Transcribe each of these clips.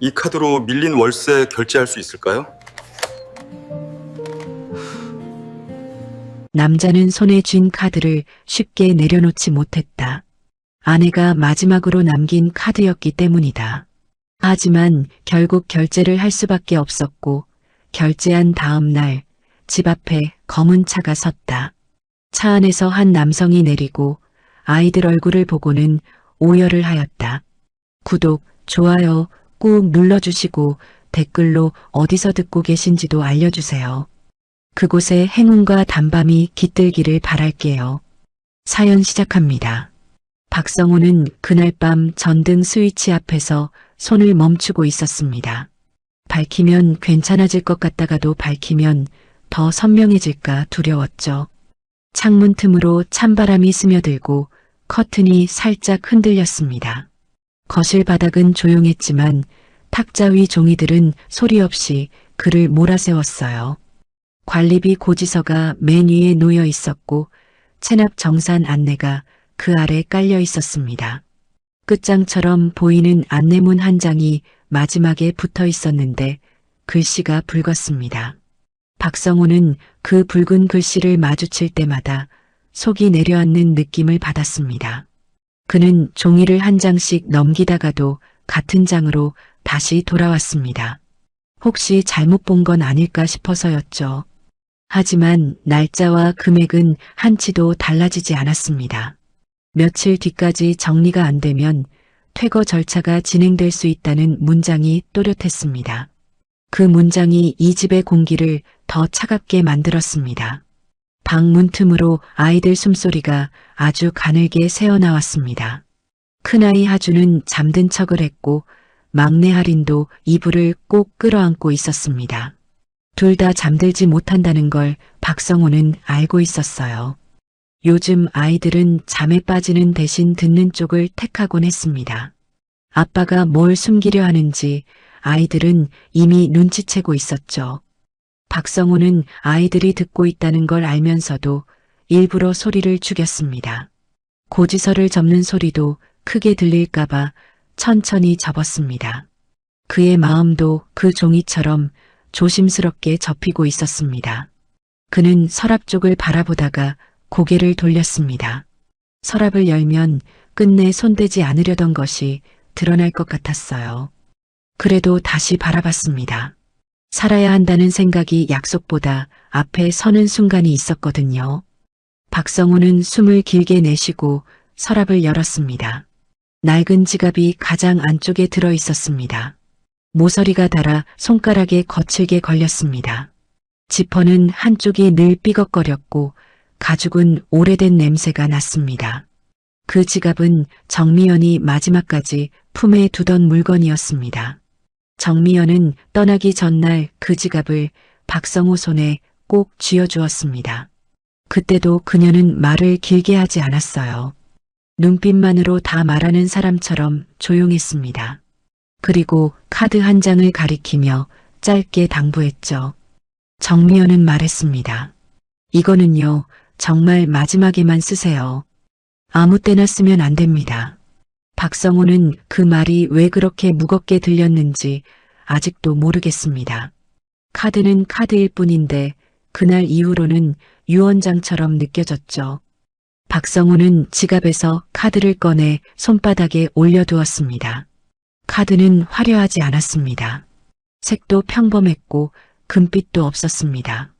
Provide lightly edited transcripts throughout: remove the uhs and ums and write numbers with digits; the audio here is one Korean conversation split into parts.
이 카드로 밀린 월세 결제할 수 있을까요? 남자는 손에 쥔 카드를 쉽게 내려놓지 못했다. 아내가 마지막으로 남긴 카드였기 때문이다. 하지만 결국 결제를 할 수밖에 없었고 결제한 다음 날 집 앞에 검은 차가 섰다. 차 안에서 한 남성이 내리고 아이들 얼굴을 보고는 오열을 하였다. 구독, 좋아요 꾹 눌러주시고 댓글로 어디서 듣고 계신지도 알려주세요. 그곳에 행운과 단밤이 깃들기를 바랄게요. 사연 시작합니다. 박성호는 그날 밤 전등 스위치 앞에서 손을 멈추고 있었습니다. 밝히면 괜찮아질 것 같다가도 밝히면 더 선명해질까 두려웠죠. 창문 틈으로 찬바람이 스며들고 커튼이 살짝 흔들렸습니다. 거실 바닥은 조용했지만 탁자 위 종이들은 소리 없이 그를 몰아세웠어요. 관리비 고지서가 맨 위에 놓여 있었고 체납 정산 안내가 그 아래 깔려 있었습니다. 끝장처럼 보이는 안내문 한 장이 마지막에 붙어 있었는데 글씨가 붉었습니다. 박성호는 그 붉은 글씨를 마주칠 때마다 속이 내려앉는 느낌을 받았습니다. 그는 종이를 한 장씩 넘기다가도 같은 장으로 다시 돌아왔습니다. 혹시 잘못 본 건 아닐까 싶어서였죠. 하지만 날짜와 금액은 한치도 달라지지 않았습니다. 며칠 뒤까지 정리가 안 되면 퇴거 절차가 진행될 수 있다는 문장이 또렷했습니다. 그 문장이 이 집의 공기를 더 차갑게 만들었습니다. 방 문 틈으로 아이들 숨소리가 아주 가늘게 새어나왔습니다. 큰아이 하주는 잠든 척을 했고 막내 할인도 이불을 꼭 끌어안고 있었습니다. 둘 다 잠들지 못한다는 걸 박성호는 알고 있었어요. 요즘 아이들은 잠에 빠지는 대신 듣는 쪽을 택하곤 했습니다. 아빠가 뭘 숨기려 하는지 아이들은 이미 눈치채고 있었죠. 박성호는 아이들이 듣고 있다는 걸 알면서도 일부러 소리를 죽였습니다. 고지서를 접는 소리도 크게 들릴까봐 천천히 접었습니다. 그의 마음도 그 종이처럼 조심스럽게 접히고 있었습니다. 그는 서랍 쪽을 바라보다가 고개를 돌렸습니다. 서랍을 열면 끝내 손대지 않으려던 것이 드러날 것 같았어요. 그래도 다시 바라봤습니다. 살아야 한다는 생각이 약속보다 앞에 서는 순간이 있었거든요. 박성호는 숨을 길게 내쉬고 서랍을 열었습니다. 낡은 지갑이 가장 안쪽에 들어 있었습니다. 모서리가 닳아 손가락에 거칠게 걸렸습니다. 지퍼는 한쪽이 늘 삐걱거렸고 가죽은 오래된 냄새가 났습니다. 그 지갑은 정미연이 마지막까지 품에 두던 물건이었습니다. 정미연은 떠나기 전날 그 지갑을 박성호 손에 꼭 쥐어주었습니다. 그때도 그녀는 말을 길게 하지 않았어요. 눈빛만으로 다 말하는 사람처럼 조용했습니다. 그리고 카드 한 장을 가리키며 짧게 당부했죠. 정미연은 말했습니다. 이거는요, 정말 마지막에만 쓰세요. 아무 때나 쓰면 안 됩니다. 박성호는 그 말이 왜 그렇게 무겁게 들렸는지 아직도 모르겠습니다. 카드는 카드일 뿐인데 그날 이후로는 유언장처럼 느껴졌죠. 박성호는 지갑에서 카드를 꺼내 손바닥에 올려두었습니다. 카드는 화려하지 않았습니다. 색도 평범했고 금빛도 없었습니다.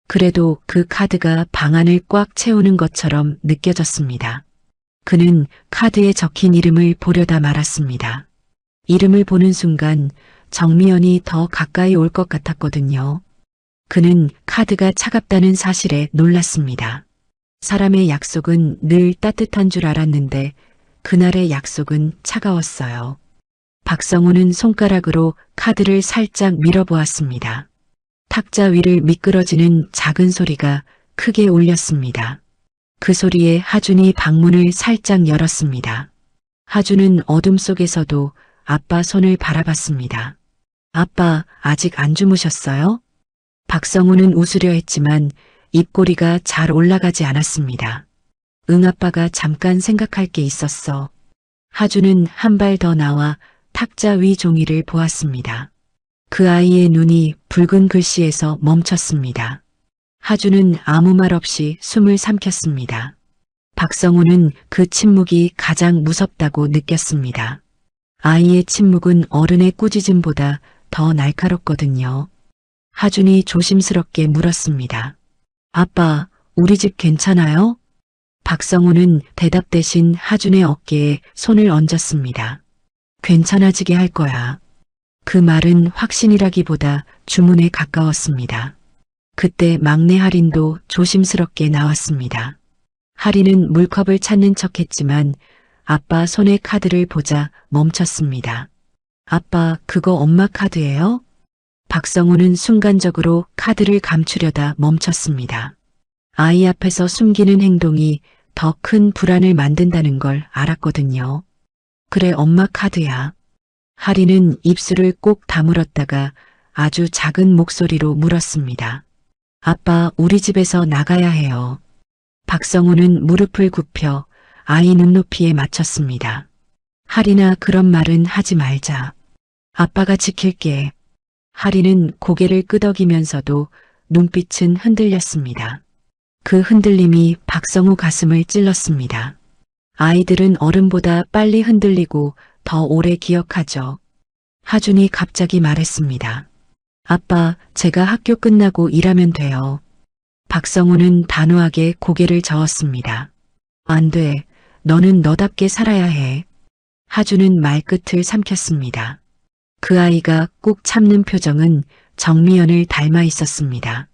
그래도 그 카드가 방 안을 꽉 채우는 것처럼 느껴졌습니다. 그는 카드에 적힌 이름을 보려다 말았습니다. 이름을 보는 순간 정미연이 더 가까이 올 것 같았거든요. 그는 카드가 차갑다는 사실에 놀랐습니다. 사람의 약속은 늘 따뜻한 줄 알았는데 그날의 약속은 차가웠어요. 박성호는 손가락으로 카드를 살짝 밀어보았습니다. 탁자 위를 미끄러지는 작은 소리가 크게 울렸습니다. 그 소리에 하준이 방문을 살짝 열었습니다. 하준은 어둠 속에서도 아빠 손을 바라봤습니다. 아빠, 아직 안 주무셨어요? 박성우는 웃으려 했지만 입꼬리가 잘 올라가지 않았습니다. 응, 아빠가 잠깐 생각할 게 있었어. 하준은 한 발 더 나와 탁자 위 종이를 보았습니다. 그 아이의 눈이 붉은 글씨에서 멈췄습니다. 하주는 아무 말 없이 숨을 삼켰습니다. 박성호는 그 침묵이 가장 무섭다고 느꼈습니다. 아이의 침묵은 어른의 꾸짖음보다 더 날카롭거든요. 하준이 조심스럽게 물었습니다. 아빠, 우리 집 괜찮아요? 박성호는 대답 대신 하준의 어깨에 손을 얹었습니다. 괜찮아지게 할 거야. 그 말은 확신이라기보다 주문에 가까웠습니다. 그때 막내 할인도 조심스럽게 나왔습니다. 할인은 물컵을 찾는 척했지만 아빠 손의 카드를 보자 멈췄습니다. 아빠, 그거 엄마 카드예요? 박성호는 순간적으로 카드를 감추려다 멈췄습니다. 아이 앞에서 숨기는 행동이 더 큰 불안을 만든다는 걸 알았거든요. 그래, 엄마 카드야. 할인은 입술을 꼭 다물었다가 아주 작은 목소리로 물었습니다. 아빠, 우리 집에서 나가야 해요. 박성호는 무릎을 굽혀 아이 눈높이에 맞췄습니다. 할인아, 그런 말은 하지 말자. 아빠가 지킬게. 할인은 고개를 끄덕이면서도 눈빛은 흔들렸습니다. 그 흔들림이 박성호 가슴을 찔렀습니다. 아이들은 어른보다 빨리 흔들리고 더 오래 기억하죠. 하준이 갑자기 말했습니다. 아빠, 제가 학교 끝나고 일하면 돼요. 박성호는 단호하게 고개를 저었습니다. 안 돼. 너는 너답게 살아야 해. 하준은 말끝을 삼켰습니다. 그 아이가 꾹 참는 표정은 정미연을 닮아 있었습니다.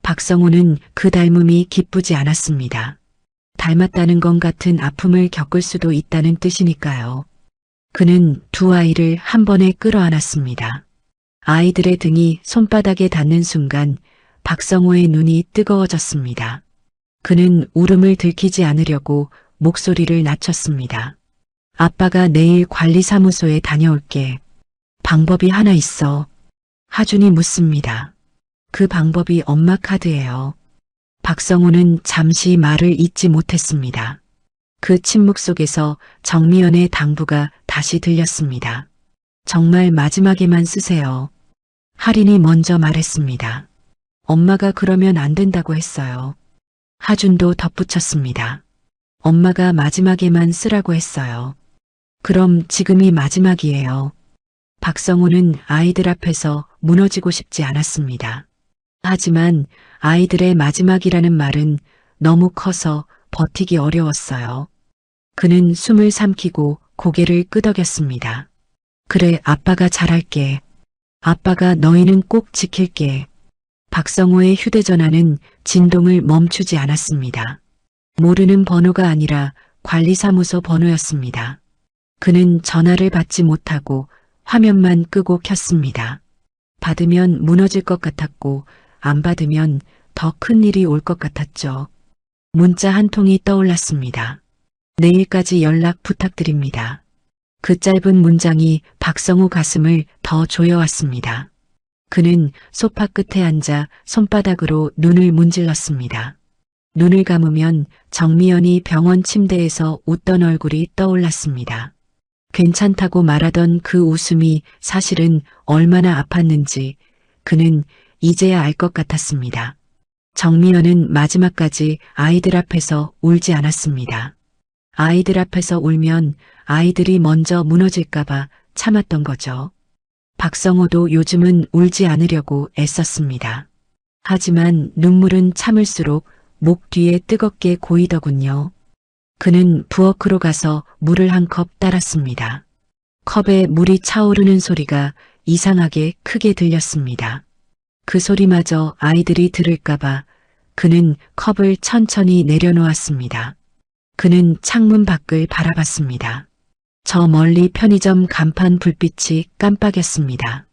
박성호는 그 닮음이 기쁘지 않았습니다. 닮았다는 것 같은 아픔을 겪을 수도 있다는 뜻이니까요. 그는 두 아이를 한 번에 끌어안았습니다. 아이들의 등이 손바닥에 닿는 순간 박성호의 눈이 뜨거워졌습니다. 그는 울음을 들키지 않으려고 목소리를 낮췄습니다. 아빠가 내일 관리사무소에 다녀올게. 방법이 하나 있어. 하준이 묻습니다. 그 방법이 엄마 카드예요. 박성호는 잠시 말을 잇지 못했습니다. 그 침묵 속에서 정미연의 당부가 다시 들렸습니다. 정말 마지막에만 쓰세요. 할인이 먼저 말했습니다. 엄마가 그러면 안 된다고 했어요. 하준도 덧붙였습니다. 엄마가 마지막에만 쓰라고 했어요. 그럼 지금이 마지막이에요. 박성호는 아이들 앞에서 무너지고 싶지 않았습니다. 하지만 아이들의 마지막이라는 말은 너무 커서 버티기 어려웠어요. 그는 숨을 삼키고 고개를 끄덕였습니다. 그래, 아빠가 잘할게. 아빠가 너희는 꼭 지킬게. 박성호의 휴대전화는 진동을 멈추지 않았습니다. 모르는 번호가 아니라 관리사무소 번호였습니다. 그는 전화를 받지 못하고 화면만 끄고 켰습니다. 받으면 무너질 것 같았고 안 받으면 더 큰 일이 올 것 같았죠. 문자 한 통이 떠올랐습니다. 내일까지 연락 부탁드립니다. 그 짧은 문장이 박성호 가슴을 더 조여왔습니다. 그는 소파 끝에 앉아 손바닥으로 눈을 문질렀습니다. 눈을 감으면 정미연이 병원 침대에서 웃던 얼굴이 떠올랐습니다. 괜찮다고 말하던 그 웃음이 사실은 얼마나 아팠는지 그는 이제야 알 것 같았습니다. 정미연은 마지막까지 아이들 앞에서 울지 않았습니다. 아이들 앞에서 울면 아이들이 먼저 무너질까봐 참았던 거죠. 박성호도 요즘은 울지 않으려고 애썼습니다. 하지만 눈물은 참을수록 목 뒤에 뜨겁게 고이더군요. 그는 부엌으로 가서 물을 한 컵 따랐습니다. 컵에 물이 차오르는 소리가 이상하게 크게 들렸습니다. 그 소리마저 아이들이 들을까봐 그는 컵을 천천히 내려놓았습니다. 그는 창문 밖을 바라봤습니다. 저 멀리 편의점 간판 불빛이 깜빡였습니다.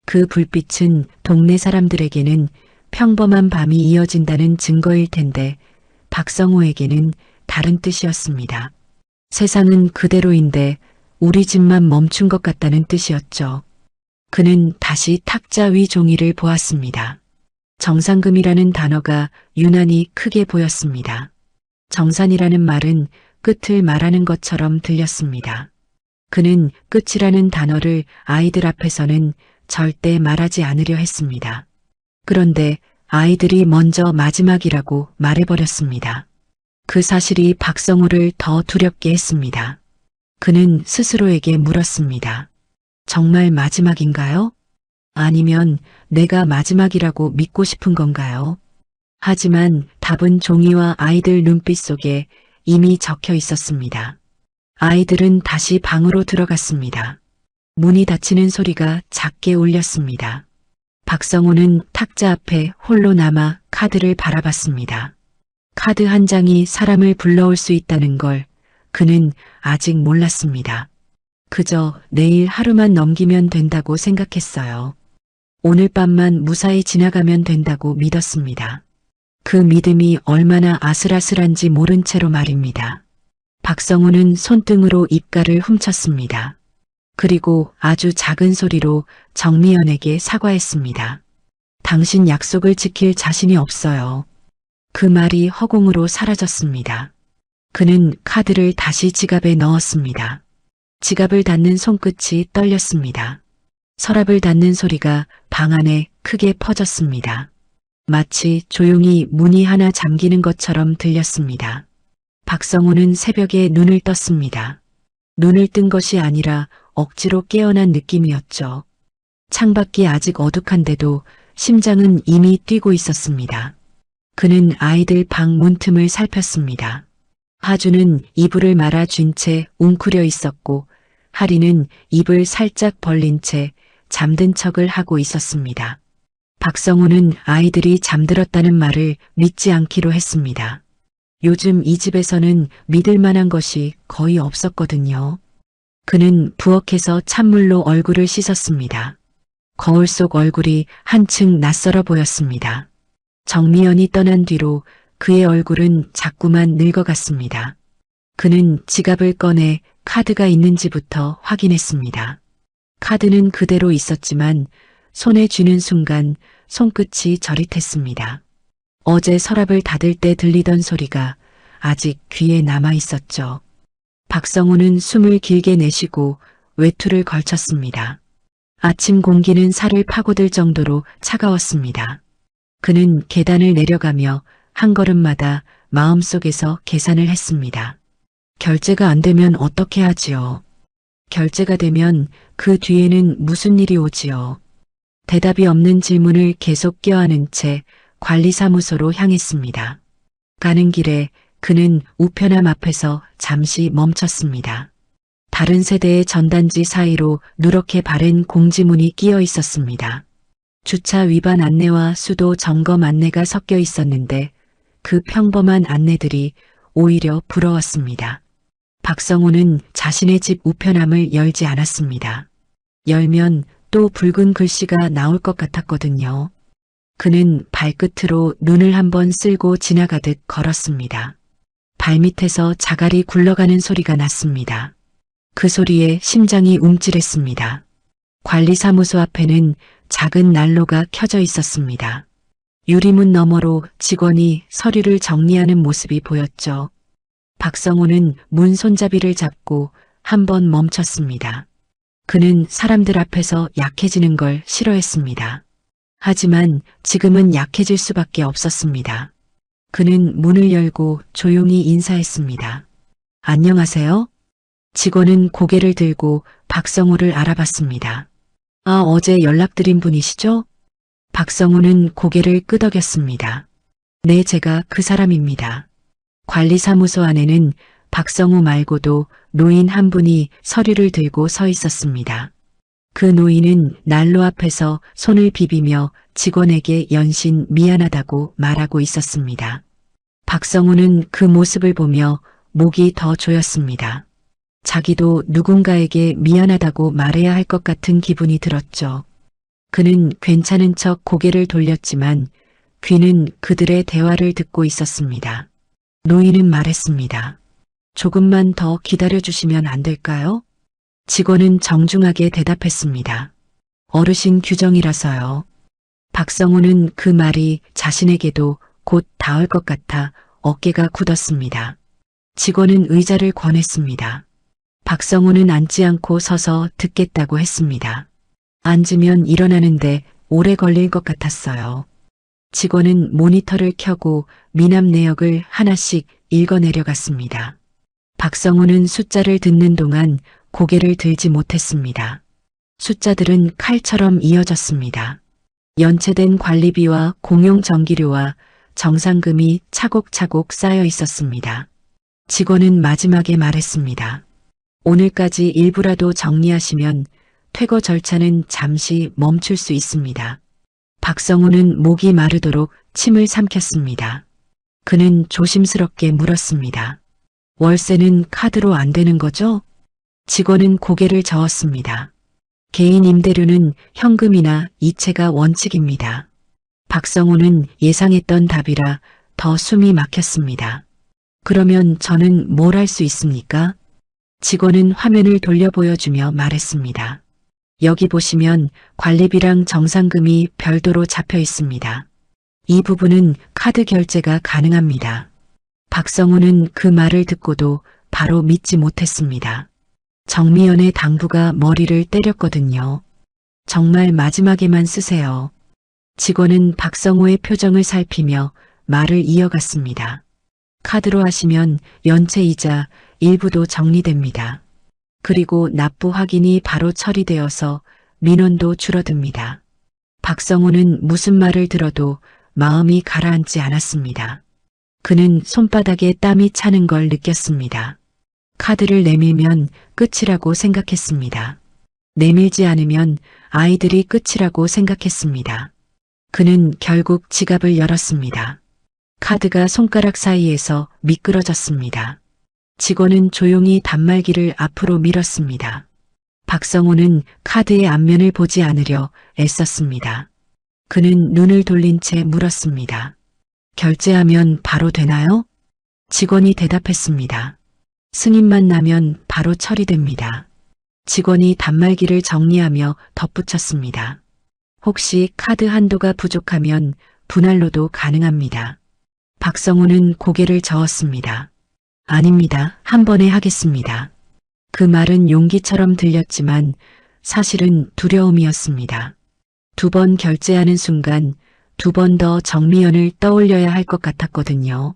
그 불빛은 동네 사람들에게는 평범한 밤이 이어진다는 증거일 텐데 박성호에게는 다른 뜻이었습니다. 세상은 그대로인데 우리 집만 멈춘 것 같다는 뜻이었죠. 그는 다시 탁자 위 종이를 보았습니다. 정상금이라는 단어가 유난히 크게 보였습니다. 정산이라는 말은 끝을 말하는 것처럼 들렸습니다. 그는 끝이라는 단어를 아이들 앞에서는 절대 말하지 않으려 했습니다. 그런데 아이들이 먼저 마지막이라고 말해버렸습니다. 그 사실이 박성우를 더 두렵게 했습니다. 그는 스스로에게 물었습니다. 정말 마지막인가요? 아니면 내가 마지막이라고 믿고 싶은 건가요? 하지만 답은 종이와 아이들 눈빛 속에 이미 적혀 있었습니다. 아이들은 다시 방으로 들어갔습니다. 문이 닫히는 소리가 작게 울렸습니다. 박성우는 탁자 앞에 홀로 남아 카드를 바라봤습니다. 카드 한 장이 사람을 불러올 수 있다는 걸 그는 아직 몰랐습니다. 그저 내일 하루만 넘기면 된다고 생각했어요. 오늘 밤만 무사히 지나가면 된다고 믿었습니다. 그 믿음이 얼마나 아슬아슬한지 모른 채로 말입니다. 박성우는 손등으로 입가를 훔쳤습니다. 그리고 아주 작은 소리로 정미연에게 사과했습니다. 당신 약속을 지킬 자신이 없어요. 그 말이 허공으로 사라졌습니다. 그는 카드를 다시 지갑에 넣었습니다. 지갑을 닫는 손끝이 떨렸습니다. 서랍을 닫는 소리가 방 안에 크게 퍼졌습니다. 마치 조용히 문이 하나 잠기는 것처럼 들렸습니다. 박성우는 새벽에 눈을 떴습니다. 눈을 뜬 것이 아니라 억지로 깨어난 느낌이었죠. 창밖이 아직 어둑한데도 심장은 이미 뛰고 있었습니다. 그는 아이들 방 문틈을 살폈습니다. 하주는 이불을 말아쥔 채 웅크려 있었고 하리는 입을 살짝 벌린 채 잠든 척을 하고 있었습니다. 박성우는 아이들이 잠들었다는 말을 믿지 않기로 했습니다. 요즘 이 집에서는 믿을 만한 것이 거의 없었거든요. 그는 부엌에서 찬물로 얼굴을 씻었습니다. 거울 속 얼굴이 한층 낯설어 보였습니다. 정미연이 떠난 뒤로 그의 얼굴은 자꾸만 늙어갔습니다. 그는 지갑을 꺼내 카드가 있는지부터 확인했습니다. 카드는 그대로 있었지만 손에 쥐는 순간 손끝이 저릿했습니다. 어제 서랍을 닫을 때 들리던 소리가 아직 귀에 남아 있었죠. 박성우는 숨을 길게 내쉬고 외투를 걸쳤습니다. 아침 공기는 살을 파고들 정도로 차가웠습니다. 그는 계단을 내려가며 한 걸음마다 마음속에서 계산을 했습니다. 결제가 안 되면 어떻게 하지요? 결제가 되면 그 뒤에는 무슨 일이 오지요? 대답이 없는 질문을 계속 껴안은 채 관리사무소로 향했습니다. 가는 길에 그는 우편함 앞에서 잠시 멈췄습니다. 다른 세대의 전단지 사이로 누렇게 바랜 공지문이 끼어 있었습니다. 주차 위반 안내와 수도 점검 안내가 섞여 있었는데 그 평범한 안내들이 오히려 부러웠습니다. 박성우는 자신의 집 우편함을 열지 않았습니다. 열면 또 붉은 글씨가 나올 것 같았거든요. 그는 발끝으로 눈을 한번 쓸고 지나가듯 걸었습니다. 발밑에서 자갈이 굴러가는 소리가 났습니다. 그 소리에 심장이 움찔했습니다. 관리사무소 앞에는 작은 난로가 켜져 있었습니다. 유리문 너머로 직원이 서류를 정리하는 모습이 보였죠. 박성우는 문 손잡이를 잡고 한번 멈췄습니다. 그는 사람들 앞에서 약해지는 걸 싫어했습니다. 하지만 지금은 약해질 수밖에 없었습니다. 그는 문을 열고 조용히 인사했습니다. 안녕하세요? 직원은 고개를 들고 박성우를 알아봤습니다. 아, 어제 연락드린 분이시죠? 박성우는 고개를 끄덕였습니다. 네, 제가 그 사람입니다. 관리사무소 안에는 박성우 말고도 노인 한 분이 서류를 들고 서 있었습니다. 그 노인은 난로 앞에서 손을 비비며 직원에게 연신 미안하다고 말하고 있었습니다. 박성우는 그 모습을 보며 목이 더 조였습니다. 자기도 누군가에게 미안하다고 말해야 할 것 같은 기분이 들었죠. 그는 괜찮은 척 고개를 돌렸지만 귀는 그들의 대화를 듣고 있었습니다. 노인은 말했습니다. 조금만 더 기다려주시면 안 될까요? 직원은 정중하게 대답했습니다. 어르신 규정이라서요. 박성우는 그 말이 자신에게도 곧 닿을 것 같아 어깨가 굳었습니다. 직원은 의자를 권했습니다. 박성호는 앉지 않고 서서 듣겠다고 했습니다. 앉으면 일어나는데 오래 걸릴 것 같았어요. 직원은 모니터를 켜고 미납 내역을 하나씩 읽어내려갔습니다. 박성호는 숫자를 듣는 동안 고개를 들지 못했습니다. 숫자들은 칼처럼 이어졌습니다. 연체된 관리비와 공용전기료와 정상금이 차곡차곡 쌓여 있었습니다. 직원은 마지막에 말했습니다. 오늘까지 일부라도 정리하시면 퇴거 절차는 잠시 멈출 수 있습니다. 박성호는 목이 마르도록 침을 삼켰습니다. 그는 조심스럽게 물었습니다. 월세는 카드로 안 되는 거죠? 직원은 고개를 저었습니다. 개인 임대료는 현금이나 이체가 원칙입니다. 박성호는 예상했던 답이라 더 숨이 막혔습니다. 그러면 저는 뭘 할 수 있습니까? 직원은 화면을 돌려 보여주며 말했습니다. 여기 보시면 관리비랑 정상금이 별도로 잡혀 있습니다. 이 부분은 카드 결제가 가능합니다. 박성호는 그 말을 듣고도 바로 믿지 못했습니다. 정미연의 당부가 머리를 때렸거든요. 정말 마지막에만 쓰세요. 직원은 박성호의 표정을 살피며 말을 이어갔습니다. 카드로 하시면 연체이자 일부도 정리됩니다. 그리고 납부 확인이 바로 처리되어서 민원도 줄어듭니다. 박성호는 무슨 말을 들어도 마음이 가라앉지 않았습니다. 그는 손바닥에 땀이 차는 걸 느꼈습니다. 카드를 내밀면 끝이라고 생각했습니다. 내밀지 않으면 아이들이 끝이라고 생각했습니다. 그는 결국 지갑을 열었습니다. 카드가 손가락 사이에서 미끄러졌습니다. 직원은 조용히 단말기를 앞으로 밀었습니다. 박성호는 카드의 앞면을 보지 않으려 애썼습니다. 그는 눈을 돌린 채 물었습니다. 결제하면 바로 되나요? 직원이 대답했습니다. 승인만 나면 바로 처리됩니다. 직원이 단말기를 정리하며 덧붙였습니다. 혹시 카드 한도가 부족하면 분할로도 가능합니다. 박성호는 고개를 저었습니다. 아닙니다. 한 번에 하겠습니다. 그 말은 용기처럼 들렸지만 사실은 두려움이었습니다. 2번 결제하는 순간 2번 더 정미연을 떠올려야 할 것 같았거든요.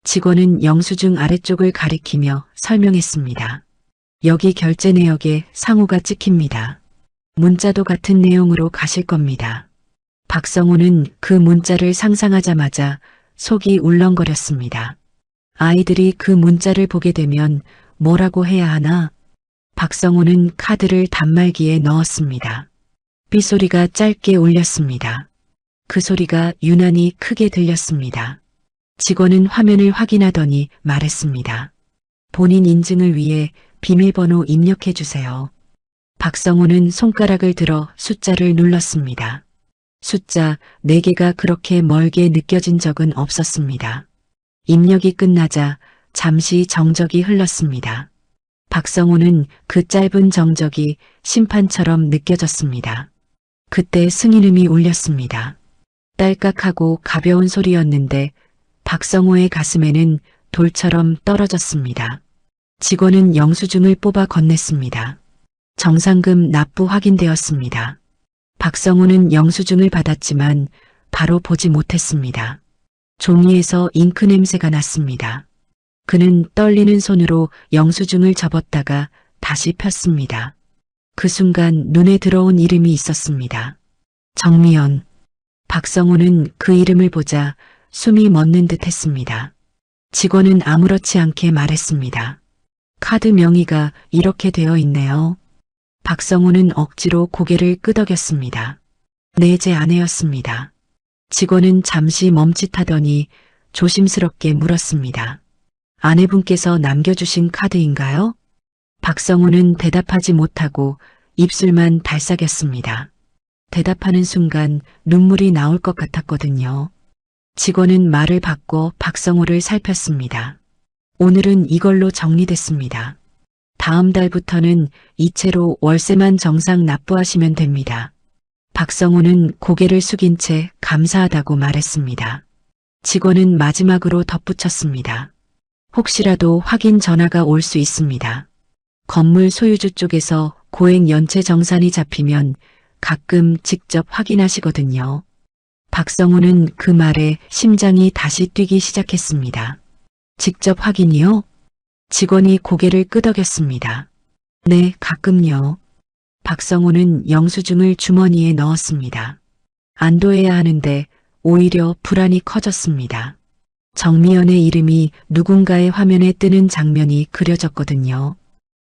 직원은 영수증 아래쪽을 가리키며 설명했습니다. 여기 결제 내역에 상호가 찍힙니다. 문자도 같은 내용으로 가실 겁니다. 박성호는 그 문자를 상상하자마자 속이 울렁거렸습니다. 아이들이 그 문자를 보게 되면 뭐라고 해야 하나? 박성호는 카드를 단말기에 넣었습니다. 삐소리가 짧게 울렸습니다. 그 소리가 유난히 크게 들렸습니다. 직원은 화면을 확인하더니 말했습니다. 본인 인증을 위해 비밀번호 입력해 주세요. 박성호는 손가락을 들어 숫자를 눌렀습니다. 숫자 4개가 그렇게 멀게 느껴진 적은 없었습니다. 입력이 끝나자 잠시 정적이 흘렀습니다. 박성호는 그 짧은 정적이 심판처럼 느껴졌습니다. 그때 승인음이 울렸습니다. 딸깍하고 가벼운 소리였는데 박성호의 가슴에는 돌처럼 떨어졌습니다. 직원은 영수증을 뽑아 건넸습니다. 정상금 납부 확인되었습니다. 박성호는 영수증을 받았지만 바로 보지 못했습니다. 종이에서 잉크 냄새가 났습니다. 그는 떨리는 손으로 영수증을 접었다가 다시 폈습니다. 그 순간 눈에 들어온 이름이 있었습니다. 정미연. 박성호는 그 이름을 보자 숨이 멎는 듯 했습니다. 직원은 아무렇지 않게 말했습니다. 카드 명의가 이렇게 되어 있네요. 박성호는 억지로 고개를 끄덕였습니다. 네, 제 아내였습니다. 직원은 잠시 멈칫하더니 조심스럽게 물었습니다. 아내분께서 남겨주신 카드인가요? 박성호는 대답하지 못하고 입술만 달싹였습니다. 대답하는 순간 눈물이 나올 것 같았거든요. 직원은 말을 바꿔 박성호를 살폈습니다. 오늘은 이걸로 정리됐습니다. 다음 달부터는 이체로 월세만 정상 납부하시면 됩니다. 박성호는 고개를 숙인 채 감사하다고 말했습니다. 직원은 마지막으로 덧붙였습니다. 혹시라도 확인 전화가 올 수 있습니다. 건물 소유주 쪽에서 고액 연체 정산이 잡히면 가끔 직접 확인하시거든요. 박성호는 그 말에 심장이 다시 뛰기 시작했습니다. 직접 확인이요? 직원이 고개를 끄덕였습니다. 네, 가끔요. 박성호는 영수증을 주머니에 넣었습니다. 안도해야 하는데 오히려 불안이 커졌습니다. 정미연의 이름이 누군가의 화면에 뜨는 장면이 그려졌거든요.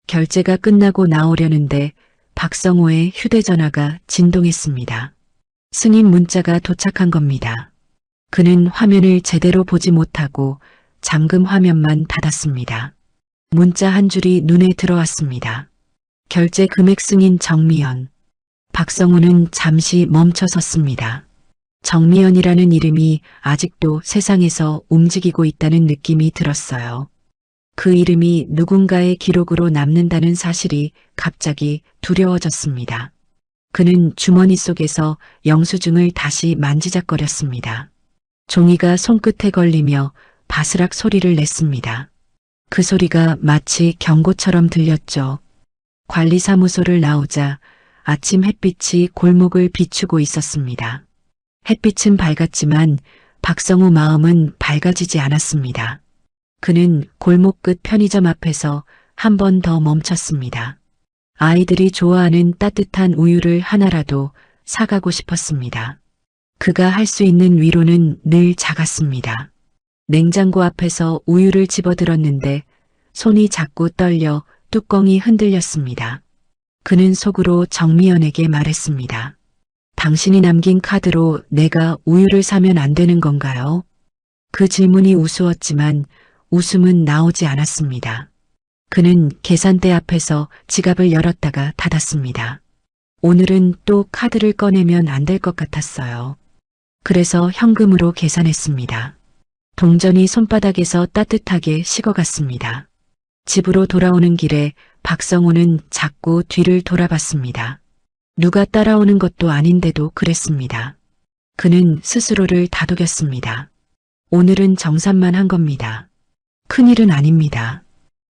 결제가 끝나고 나오려는데 박성호의 휴대전화가 진동했습니다. 승인 문자가 도착한 겁니다. 그는 화면을 제대로 보지 못하고 잠금 화면만 닫았습니다. 문자 한 줄이 눈에 들어왔습니다. 결제 금액 승인 정미연. 박성호는 잠시 멈춰 섰습니다. 정미연이라는 이름이 아직도 세상에서 움직이고 있다는 느낌이 들었어요. 그 이름이 누군가의 기록으로 남는다는 사실이 갑자기 두려워졌습니다. 그는 주머니 속에서 영수증을 다시 만지작거렸습니다. 종이가 손끝에 걸리며 바스락 소리를 냈습니다. 그 소리가 마치 경고처럼 들렸죠. 관리사무소를 나오자 아침 햇빛이 골목을 비추고 있었습니다. 햇빛은 밝았지만 박성호 마음은 밝아지지 않았습니다. 그는 골목 끝 편의점 앞에서 한 번 더 멈췄습니다. 아이들이 좋아하는 따뜻한 우유를 하나라도 사가고 싶었습니다. 그가 할 수 있는 위로는 늘 작았습니다. 냉장고 앞에서 우유를 집어들었는데 손이 자꾸 떨려 뚜껑이 흔들렸습니다. 그는 속으로 정미연에게 말했습니다. 당신이 남긴 카드로 내가 우유를 사면 안 되는 건가요? 그 질문이 우스웠지만 웃음은 나오지 않았습니다. 그는 계산대 앞에서 지갑을 열었다가 닫았습니다. 오늘은 또 카드를 꺼내면 안 될 것 같았어요. 그래서 현금으로 계산했습니다. 동전이 손바닥에서 따뜻하게 식어갔습니다. 집으로 돌아오는 길에 박성호는 자꾸 뒤를 돌아봤습니다. 누가 따라오는 것도 아닌데도 그랬습니다. 그는 스스로를 다독였습니다. 오늘은 정산만 한 겁니다. 큰일은 아닙니다.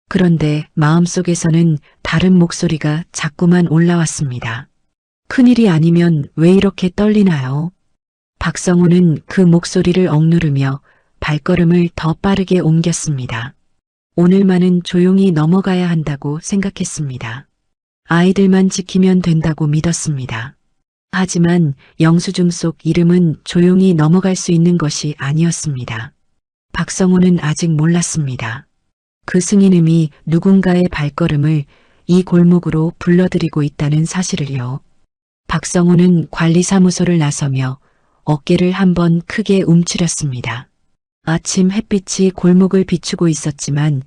그런데 마음속에서는 다른 목소리가 자꾸만 올라왔습니다. 큰일이 아니면 왜 이렇게 떨리나요? 박성호는 그 목소리를 억누르며 발걸음을 더 빠르게 옮겼습니다. 오늘만은 조용히 넘어가야 한다고 생각했습니다. 아이들만 지키면 된다고 믿었습니다. 하지만 영수증 속 이름은 조용히 넘어갈 수 있는 것이 아니었습니다. 박성호는 아직 몰랐습니다. 그 승인음이 누군가의 발걸음을 이 골목으로 불러들이고 있다는 사실을요. 박성호는 관리사무소를 나서며 어깨를 한번 크게 움츠렸습니다. 아침 햇빛이 골목을 비추고 있었지만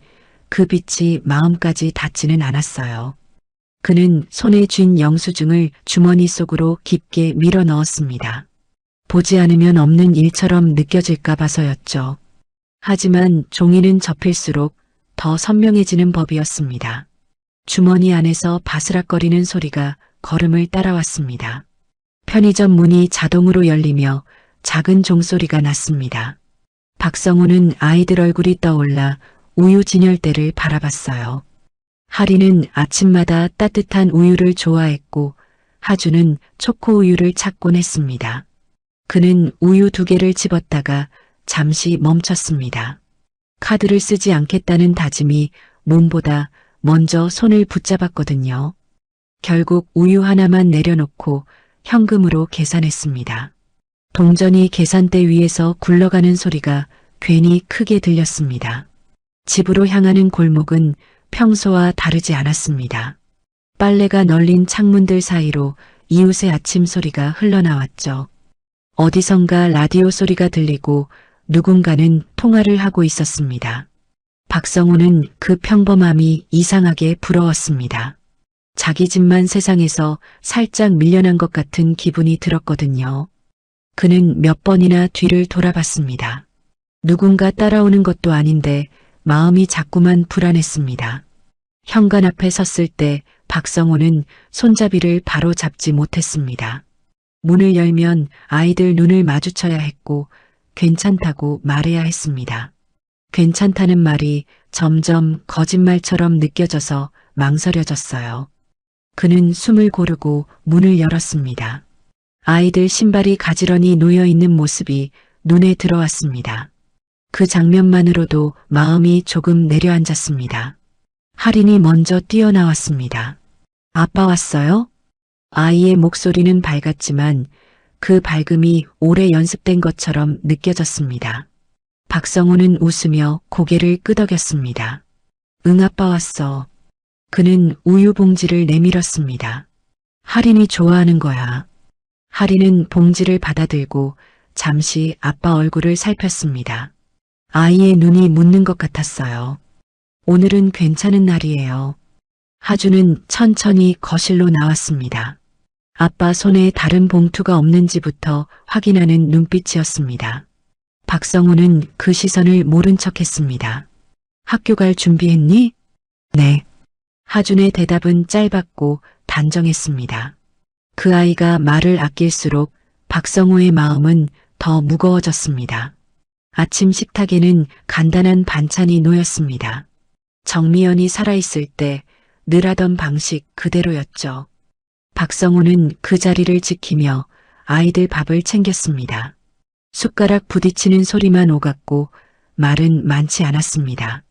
그 빛이 마음까지 닿지는 않았어요. 그는 손에 쥔 영수증을 주머니 속으로 깊게 밀어 넣었습니다. 보지 않으면 없는 일처럼 느껴질까 봐서였죠. 하지만 종이는 접힐수록 더 선명해지는 법이었습니다. 주머니 안에서 바스락거리는 소리가 걸음을 따라왔습니다. 편의점 문이 자동으로 열리며 작은 종소리가 났습니다. 박성호는 아이들 얼굴이 떠올라 우유 진열대를 바라봤어요. 하리는 아침마다 따뜻한 우유를 좋아했고 하주는 초코 우유를 찾곤 했습니다. 그는 우유 2개를 집었다가 잠시 멈췄습니다. 카드를 쓰지 않겠다는 다짐이 몸보다 먼저 손을 붙잡았거든요. 결국 우유 하나만 내려놓고 현금으로 계산했습니다. 동전이 계산대 위에서 굴러가는 소리가 괜히 크게 들렸습니다. 집으로 향하는 골목은 평소와 다르지 않았습니다. 빨래가 널린 창문들 사이로 이웃의 아침 소리가 흘러나왔죠. 어디선가 라디오 소리가 들리고 누군가는 통화를 하고 있었습니다. 박성호는 그 평범함이 이상하게 부러웠습니다. 자기 집만 세상에서 살짝 밀려난 것 같은 기분이 들었거든요. 그는 몇 번이나 뒤를 돌아봤습니다. 누군가 따라오는 것도 아닌데 마음이 자꾸만 불안했습니다. 현관 앞에 섰을 때 박성호는 손잡이를 바로 잡지 못했습니다. 문을 열면 아이들 눈을 마주쳐야 했고 괜찮다고 말해야 했습니다. 괜찮다는 말이 점점 거짓말처럼 느껴져서 망설여졌어요. 그는 숨을 고르고 문을 열었습니다. 아이들 신발이 가지런히 놓여 있는 모습이 눈에 들어왔습니다. 그 장면만으로도 마음이 조금 내려앉았습니다. 할인이 먼저 뛰어나왔습니다. 아빠 왔어요? 아이의 목소리는 밝았지만 그 밝음이 오래 연습된 것처럼 느껴졌습니다. 박성우는 웃으며 고개를 끄덕였습니다. 응, 아빠 왔어. 그는 우유 봉지를 내밀었습니다. 할인이 좋아하는 거야. 할인은 봉지를 받아들고 잠시 아빠 얼굴을 살폈습니다. 아이의 눈이 묻는 것 같았어요. 오늘은 괜찮은 날이에요. 하주는 천천히 거실로 나왔습니다. 아빠 손에 다른 봉투가 없는지부터 확인하는 눈빛이었습니다. 박성우는 그 시선을 모른 척했습니다. 학교 갈 준비했니? 네. 하준의 대답은 짧았고 단정했습니다. 그 아이가 말을 아낄수록 박성우의 마음은 더 무거워졌습니다. 아침 식탁에는 간단한 반찬이 놓였습니다. 정미연이 살아있을 때 늘 하던 방식 그대로였죠. 박성우는 그 자리를 지키며 아이들 밥을 챙겼습니다. 숟가락 부딪히는 소리만 오갔고 말은 많지 않았습니다.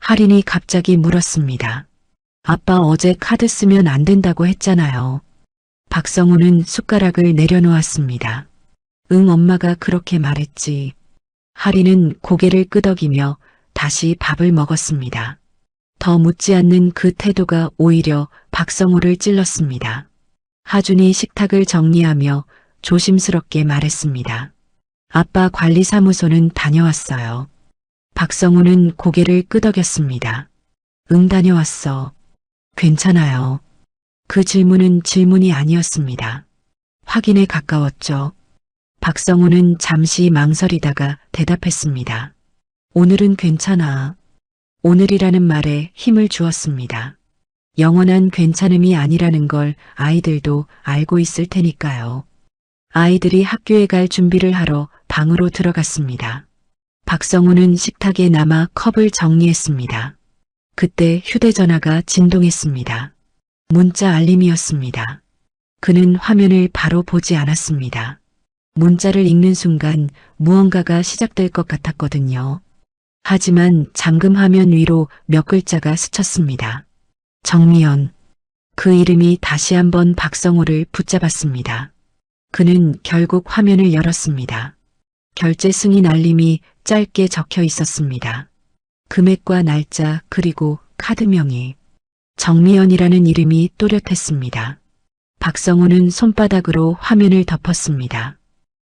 할인이 갑자기 물었습니다. 아빠 어제 카드 쓰면 안 된다고 했잖아요. 박성우는 숟가락을 내려놓았습니다. 응, 엄마가 그렇게 말했지. 할인은 고개를 끄덕이며 다시 밥을 먹었습니다. 더 묻지 않는 그 태도가 오히려 박성우를 찔렀습니다. 하준이 식탁을 정리하며 조심스럽게 말했습니다. 아빠 관리사무소는 다녀왔어요. 박성우는 고개를 끄덕였습니다. 응, 다녀왔어. 괜찮아요. 그 질문은 질문이 아니었습니다. 확인에 가까웠죠. 박성우는 잠시 망설이다가 대답했습니다. 오늘은 괜찮아. 오늘이라는 말에 힘을 주었습니다. 영원한 괜찮음이 아니라는 걸 아이들도 알고 있을 테니까요. 아이들이 학교에 갈 준비를 하러 방으로 들어갔습니다. 박성우는 식탁에 남아 컵을 정리했습니다. 그때 휴대전화가 진동했습니다. 문자 알림이었습니다. 그는 화면을 바로 보지 않았습니다. 문자를 읽는 순간 무언가가 시작될 것 같았거든요. 하지만 잠금 화면 위로 몇 글자가 스쳤습니다. 정미연. 그 이름이 다시 한번 박성우를 붙잡았습니다. 그는 결국 화면을 열었습니다. 결제 승인 알림이 짧게 적혀 있었습니다. 금액과 날짜 그리고 카드명이. 정미연이라는 이름이 또렷했습니다. 박성우는 손바닥으로 화면을 덮었습니다.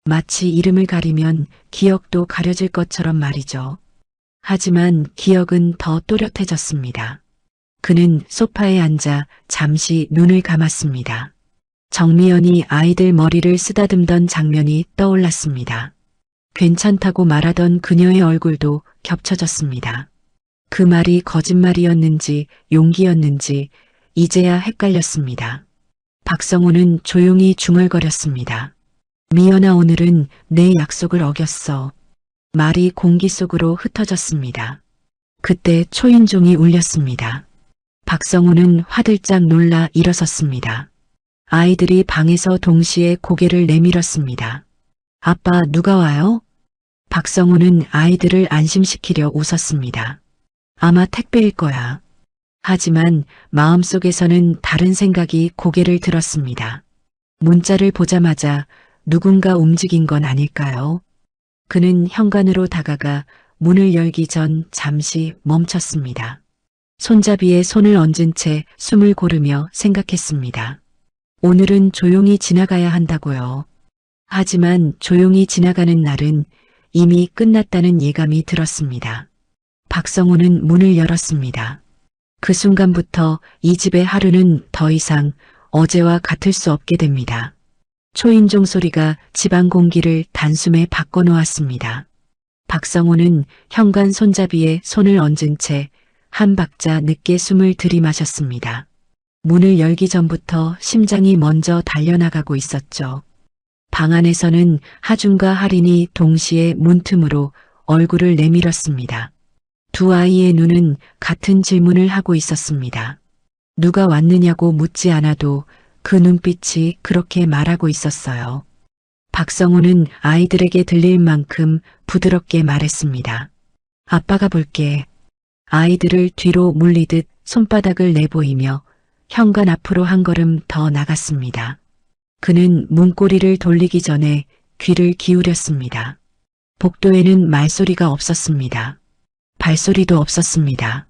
마치 이름을 가리면 기억도 가려질 것처럼 말이죠. 하지만 기억은 더 또렷해졌습니다. 그는 소파에 앉아 잠시 눈을 감았습니다. 정미연이 아이들 머리를 쓰다듬던 장면이 떠올랐습니다. 괜찮다고 말하던 그녀의 얼굴도 겹쳐졌습니다. 그 말이 거짓말이었는지 용기였는지 이제야 헷갈렸습니다. 박성우는 조용히 중얼거렸습니다. 미연아, 오늘은 내 약속을 어겼어. 말이 공기 속으로 흩어졌습니다. 그때 초인종이 울렸습니다. 박성우는 화들짝 놀라 일어섰습니다. 아이들이 방에서 동시에 고개를 내밀었습니다. 아빠, 누가 와요? 박성우는 아이들을 안심시키려 웃었습니다. 아마 택배일 거야. 하지만 마음속에서는 다른 생각이 고개를 들었습니다. 문자를 보자마자 누군가 움직인 건 아닐까요? 그는 현관으로 다가가 문을 열기 전 잠시 멈췄습니다. 손잡이에 손을 얹은 채 숨을 고르며 생각했습니다. 오늘은 조용히 지나가야 한다고요. 하지만 조용히 지나가는 날은 이미 끝났다는 예감이 들었습니다. 박성우는 문을 열었습니다. 그 순간부터 이 집의 하루는 더 이상 어제와 같을 수 없게 됩니다. 초인종 소리가 집안 공기를 단숨에 바꿔놓았습니다. 박성우는 현관 손잡이에 손을 얹은 채 한 박자 늦게 숨을 들이마셨습니다. 문을 열기 전부터 심장이 먼저 달려나가고 있었죠. 방 안에서는 하준과 할인이 동시에 문틈으로 얼굴을 내밀었습니다. 두 아이의 눈은 같은 질문을 하고 있었습니다. 누가 왔느냐고 묻지 않아도 그 눈빛이 그렇게 말하고 있었어요. 박성호는 아이들에게 들릴 만큼 부드럽게 말했습니다. 아빠가 볼게. 아이들을 뒤로 물리듯 손바닥을 내보이며 현관 앞으로 한 걸음 더 나갔습니다. 그는 문고리를 돌리기 전에 귀를 기울였습니다. 복도에는 말소리가 없었습니다. 발소리도 없었습니다.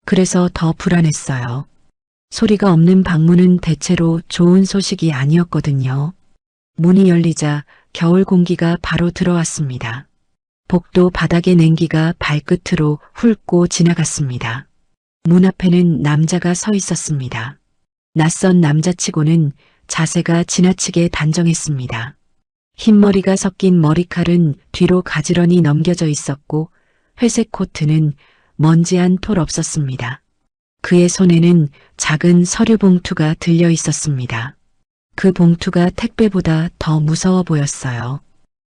그래서 더 불안했어요. 소리가 없는 방문은 대체로 좋은 소식이 아니었거든요. 문이 열리자 겨울 공기가 바로 들어왔습니다. 복도 바닥의 냉기가 발끝으로 훑고 지나갔습니다. 문 앞에는 남자가 서 있었습니다. 낯선 남자치고는 자세가 지나치게 단정했습니다. 흰머리가 섞인 머리칼은 뒤로 가지런히 넘겨져 있었고 회색 코트는 먼지 한 톨 없었습니다. 그의 손에는 작은 서류 봉투가 들려 있었습니다. 그 봉투가 택배보다 더 무서워 보였어요.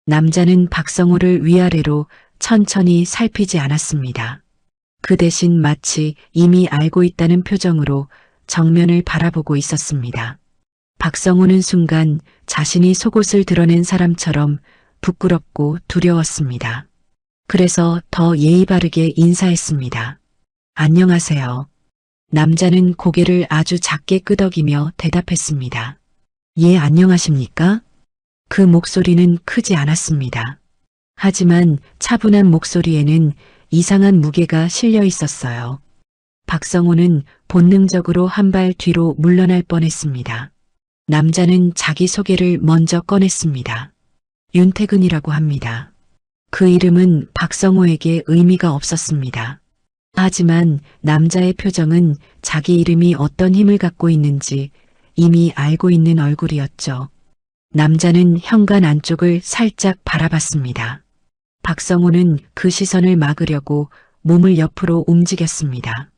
남자는 박성호를 위아래로 천천히 살피지 않았습니다. 그 대신 마치 이미 알고 있다는 표정으로 정면을 바라보고 있었습니다. 박성호는 순간 자신이 속옷을 드러낸 사람처럼 부끄럽고 두려웠습니다. 그래서 더 예의 바르게 인사했습니다. 안녕하세요. 남자는 고개를 아주 작게 끄덕이며 대답했습니다. 예, 안녕하십니까? 그 목소리는 크지 않았습니다. 하지만 차분한 목소리에는 이상한 무게가 실려 있었어요. 박성호는 본능적으로 한 발 뒤로 물러날 뻔했습니다. 남자는 자기 소개를 먼저 꺼냈습니다. 윤태근이라고 합니다. 그 이름은 박성호에게 의미가 없었습니다. 하지만 남자의 표정은 자기 이름이 어떤 힘을 갖고 있는지 이미 알고 있는 얼굴이었죠. 남자는 현관 안쪽을 살짝 바라봤습니다. 박성호는 그 시선을 막으려고 몸을 옆으로 움직였습니다.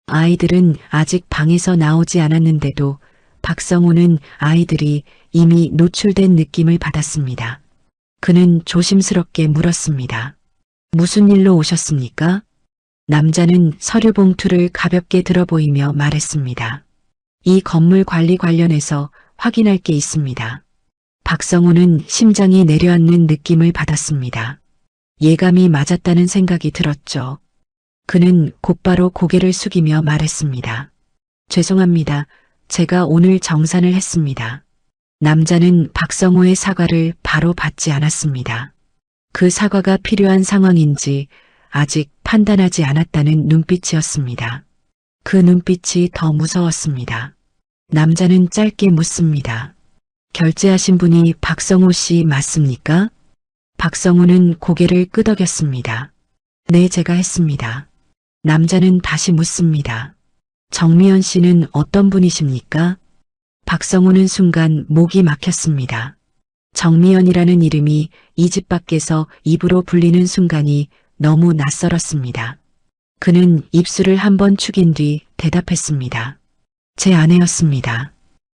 아이들은 아직 방에서 나오지 않았는데도 박성호는 아이들이 이미 노출된 느낌을 받았습니다. 그는 조심스럽게 물었습니다. 무슨 일로 오셨습니까? 남자는 서류 봉투를 가볍게 들어 보이며 말했습니다. 이 건물 관리 관련해서 확인할 게 있습니다. 박성호는 심장이 내려앉는 느낌을 받았습니다. 예감이 맞았다는 생각이 들었죠. 그는 곧바로 고개를 숙이며 말했습니다. 죄송합니다. 제가 오늘 정산을 했습니다. 남자는 박성호의 사과를 바로 받지 않았습니다. 그 사과가 필요한 상황인지 아직 판단하지 않았다는 눈빛이었습니다. 그 눈빛이 더 무서웠습니다. 남자는 짧게 묻습니다. 결제하신 분이 박성호 씨 맞습니까? 박성호는 고개를 끄덕였습니다. 네, 제가 했습니다. 남자는 다시 묻습니다. 정미연 씨는 어떤 분이십니까? 박성호는 순간 목이 막혔습니다. 정미연이라는 이름이 이 집 밖에서 입으로 불리는 순간이 너무 낯설었습니다. 그는 입술을 한번 축인 뒤 대답했습니다. 제 아내였습니다.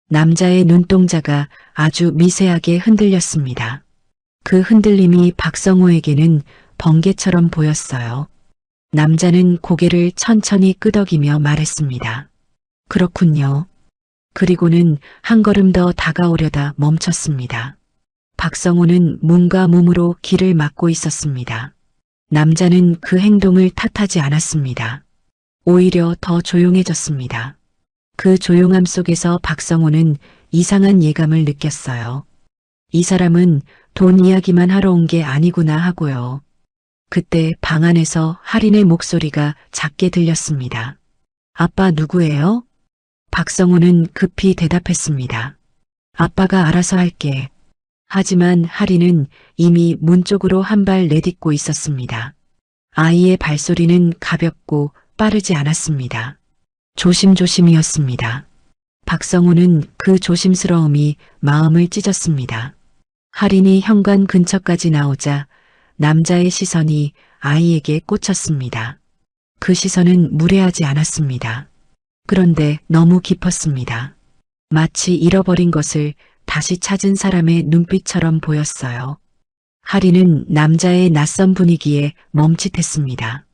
남자의 눈동자가 아주 미세하게 흔들렸습니다. 그 흔들림이 박성호에게는 번개처럼 보였어요. 남자는 고개를 천천히 끄덕이며 말했습니다. 그렇군요. 그리고는 한 걸음 더 다가오려다 멈췄습니다. 박성호는 문과 몸으로 길을 막고 있었습니다. 남자는 그 행동을 탓하지 않았습니다. 오히려 더 조용해졌습니다. 그 조용함 속에서 박성호는 이상한 예감을 느꼈어요. 이 사람은 돈 이야기만 하러 온 게 아니구나 하고요. 그때 방 안에서 할인의 목소리가 작게 들렸습니다. 아빠 누구예요? 박성호는 급히 대답했습니다. 아빠가 알아서 할게. 하지만 할인은 이미 문 쪽으로 한 발 내딛고 있었습니다. 아이의 발소리는 가볍고 빠르지 않았습니다. 조심조심이었습니다. 박성호는 그 조심스러움이 마음을 찢었습니다. 할인이 현관 근처까지 나오자 남자의 시선이 아이에게 꽂혔습니다. 그 시선은 무례하지 않았습니다. 그런데 너무 깊었습니다. 마치 잃어버린 것을 다시 찾은 사람의 눈빛처럼 보였어요. 할인은 남자의 낯선 분위기에 멈칫했습니다.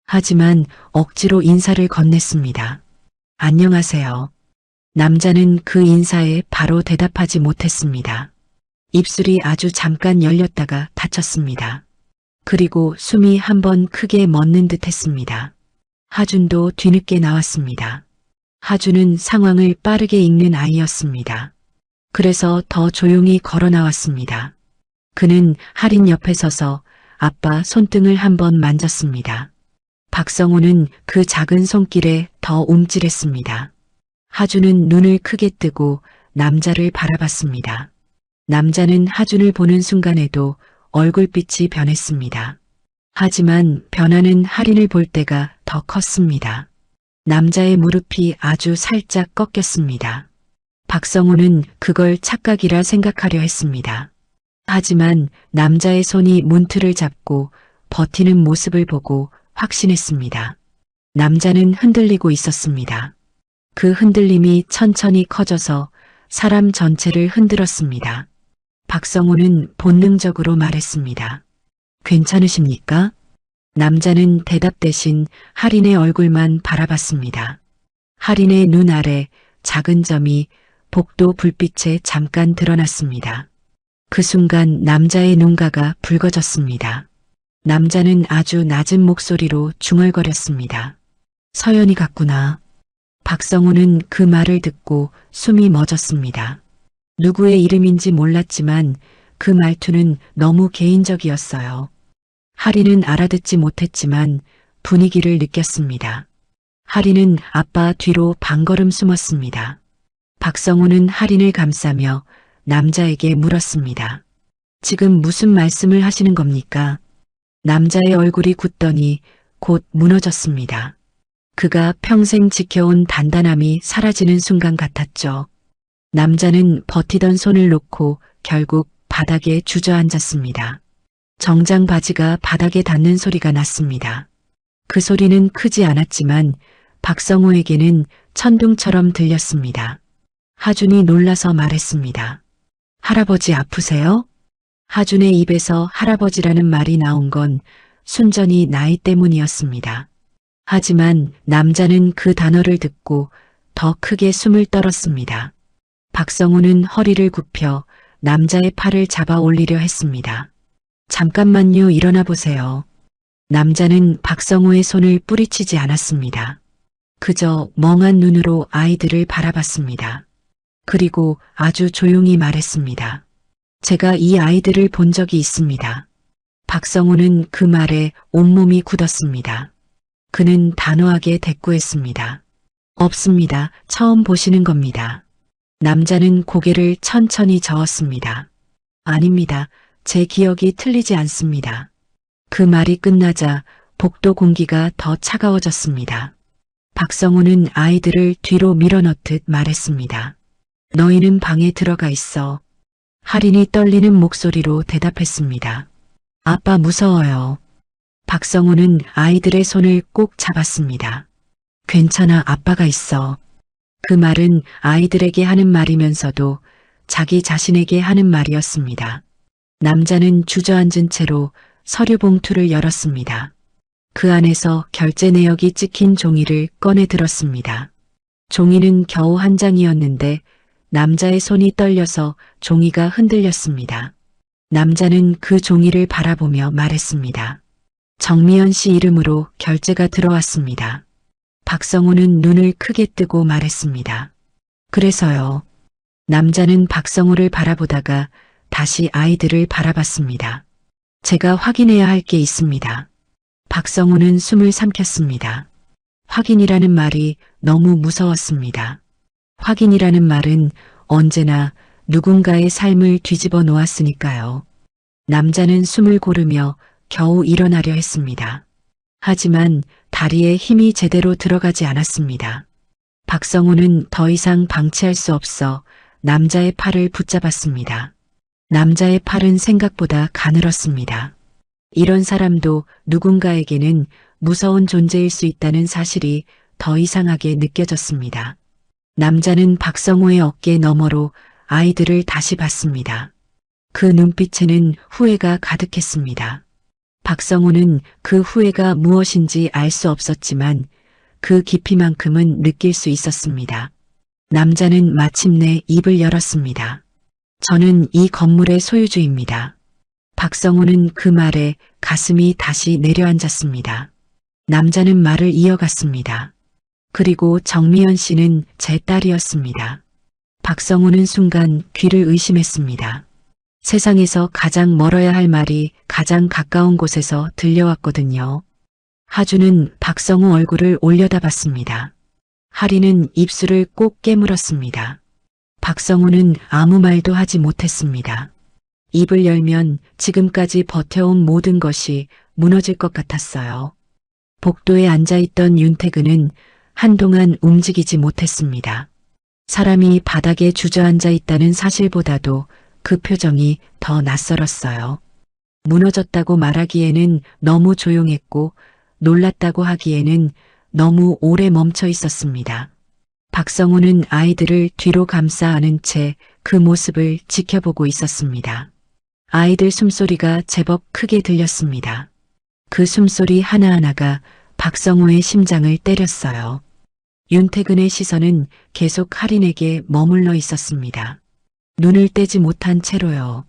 하지만 억지로 인사를 건넸습니다. 안녕하세요. 남자는 그 인사에 바로 대답하지 못했습니다. 입술이 아주 잠깐 열렸다가 닫혔습니다. 그리고 숨이 한번 크게 멎는 듯 했습니다. 하준도 뒤늦게 나왔습니다. 하준은 상황을 빠르게 읽는 아이였습니다. 그래서 더 조용히 걸어 나왔습니다. 그는 할인 옆에 서서 아빠 손등을 한번 만졌습니다. 박성호는 그 작은 손길에 더 움찔했습니다. 하준은 눈을 크게 뜨고 남자를 바라봤습니다. 남자는 하준을 보는 순간에도 얼굴빛이 변했습니다. 하지만 변하는 할인을 볼 때가 더 컸습니다. 남자의 무릎이 아주 살짝 꺾였습니다. 박성호는 그걸 착각이라 생각하려 했습니다. 하지만 남자의 손이 문틀을 잡고 버티는 모습을 보고 확신했습니다. 남자는 흔들리고 있었습니다. 그 흔들림이 천천히 커져서 사람 전체를 흔들었습니다. 박성호는 본능적으로 말했습니다. 괜찮으십니까? 남자는 대답 대신 할인의 얼굴만 바라봤습니다. 할인의 눈 아래 작은 점이 복도 불빛에 잠깐 드러났습니다. 그 순간 남자의 눈가가 붉어졌습니다. 남자는 아주 낮은 목소리로 중얼거렸습니다. 서연이 같구나. 박성호는 그 말을 듣고 숨이 멎었습니다. 누구의 이름인지 몰랐지만 그 말투는 너무 개인적이었어요. 하리는 알아듣지 못했지만 분위기를 느꼈습니다. 하리는 아빠 뒤로 반걸음 숨었습니다. 박성호는 할인을 감싸며 남자에게 물었습니다. 지금 무슨 말씀을 하시는 겁니까? 남자의 얼굴이 굳더니 곧 무너졌습니다. 그가 평생 지켜온 단단함이 사라지는 순간 같았죠. 남자는 버티던 손을 놓고 결국 바닥에 주저앉았습니다. 정장 바지가 바닥에 닿는 소리가 났습니다. 그 소리는 크지 않았지만 박성호에게는 천둥처럼 들렸습니다. 하준이 놀라서 말했습니다. 할아버지 아프세요? 하준의 입에서 할아버지라는 말이 나온 건 순전히 나이 때문이었습니다. 하지만 남자는 그 단어를 듣고 더 크게 숨을 떨었습니다. 박성호는 허리를 굽혀 남자의 팔을 잡아 올리려 했습니다. 잠깐만요, 일어나 보세요. 남자는 박성호의 손을 뿌리치지 않았습니다. 그저 멍한 눈으로 아이들을 바라봤습니다. 그리고 아주 조용히 말했습니다. 제가 이 아이들을 본 적이 있습니다. 박성호는 그 말에 온몸이 굳었습니다. 그는 단호하게 대꾸했습니다. 없습니다. 처음 보시는 겁니다. 남자는 고개를 천천히 저었습니다. 아닙니다. 제 기억이 틀리지 않습니다. 그 말이 끝나자 복도 공기가 더 차가워졌습니다. 박성호는 아이들을 뒤로 밀어넣듯 말했습니다. 너희는 방에 들어가 있어. 할인이 떨리는 목소리로 대답했습니다. 아빠 무서워요. 박성호는 아이들의 손을 꼭 잡았습니다. 괜찮아, 아빠가 있어. 그 말은 아이들에게 하는 말이면서도 자기 자신에게 하는 말이었습니다. 남자는 주저앉은 채로 서류 봉투를 열었습니다. 그 안에서 결제 내역이 찍힌 종이를 꺼내 들었습니다. 종이는 겨우 한 장이었는데 남자의 손이 떨려서 종이가 흔들렸습니다. 남자는 그 종이를 바라보며 말했습니다. 정미연 씨 이름으로 결제가 들어왔습니다. 박성호는 눈을 크게 뜨고 말했습니다. 그래서요. 남자는 박성호를 바라보다가 다시 아이들을 바라봤습니다. 제가 확인해야 할 게 있습니다. 박성호는 숨을 삼켰습니다. 확인이라는 말이 너무 무서웠습니다. 확인이라는 말은 언제나 누군가의 삶을 뒤집어 놓았으니까요. 남자는 숨을 고르며 겨우 일어나려 했습니다. 하지만 다리에 힘이 제대로 들어가지 않았습니다. 박성호는 더 이상 방치할 수 없어 남자의 팔을 붙잡았습니다. 남자의 팔은 생각보다 가늘었습니다. 이런 사람도 누군가에게는 무서운 존재일 수 있다는 사실이 더 이상하게 느껴졌습니다. 남자는 박성호의 어깨 너머로 아이들을 다시 봤습니다. 그 눈빛에는 후회가 가득했습니다. 박성호는 그 후회가 무엇인지 알 수 없었지만 그 깊이만큼은 느낄 수 있었습니다. 남자는 마침내 입을 열었습니다. 저는 이 건물의 소유주입니다. 박성호는 그 말에 가슴이 다시 내려앉았습니다. 남자는 말을 이어갔습니다. 그리고 정미연 씨는 제 딸이었습니다. 박성호는 순간 귀를 의심했습니다. 세상에서 가장 멀어야 할 말이 가장 가까운 곳에서 들려왔거든요. 하주는 박성호 얼굴을 올려다봤습니다. 하리는 입술을 꼭 깨물었습니다. 박성호는 아무 말도 하지 못했습니다. 입을 열면 지금까지 버텨온 모든 것이 무너질 것 같았어요. 복도에 앉아있던 윤태근은 한동안 움직이지 못했습니다. 사람이 바닥에 주저앉아 있다는 사실보다도 그 표정이 더 낯설었어요. 무너졌다고 말하기에는 너무 조용했고 놀랐다고 하기에는 너무 오래 멈춰 있었습니다. 박성호는 아이들을 뒤로 감싸 안은 채 그 모습을 지켜보고 있었습니다. 아이들 숨소리가 제법 크게 들렸습니다. 그 숨소리 하나하나가 박성호의 심장을 때렸어요. 윤태근의 시선은 계속 할인에게 머물러 있었습니다. 눈을 떼지 못한 채로요.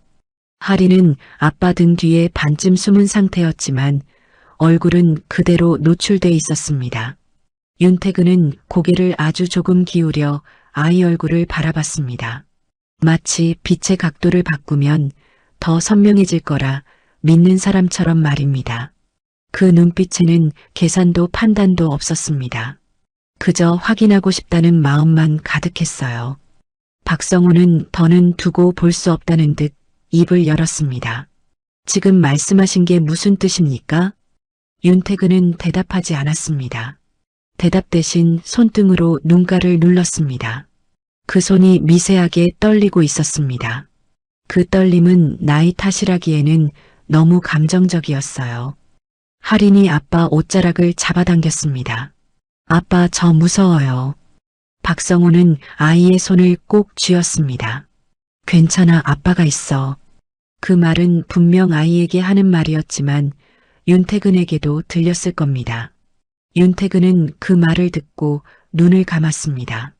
할인은 아빠 등 뒤에 반쯤 숨은 상태였지만 얼굴은 그대로 노출돼 있었습니다. 윤태근은 고개를 아주 조금 기울여 아이 얼굴을 바라봤습니다. 마치 빛의 각도를 바꾸면 더 선명해질 거라 믿는 사람처럼 말입니다. 그 눈빛에는 계산도 판단도 없었습니다. 그저 확인하고 싶다는 마음만 가득했어요. 박성호는 더는 두고 볼 수 없다는 듯 입을 열었습니다. 지금 말씀하신 게 무슨 뜻입니까? 윤태근은 대답하지 않았습니다. 대답 대신 손등으로 눈가를 눌렀습니다. 그 손이 미세하게 떨리고 있었습니다. 그 떨림은 나이 탓이라기에는 너무 감정적이었어요. 할인이 아빠 옷자락을 잡아당겼습니다. 아빠 저 무서워요. 박성호는 아이의 손을 꼭 쥐었습니다. 괜찮아, 아빠가 있어. 그 말은 분명 아이에게 하는 말이었지만 윤태근에게도 들렸을 겁니다. 윤태근은 그 말을 듣고 눈을 감았습니다.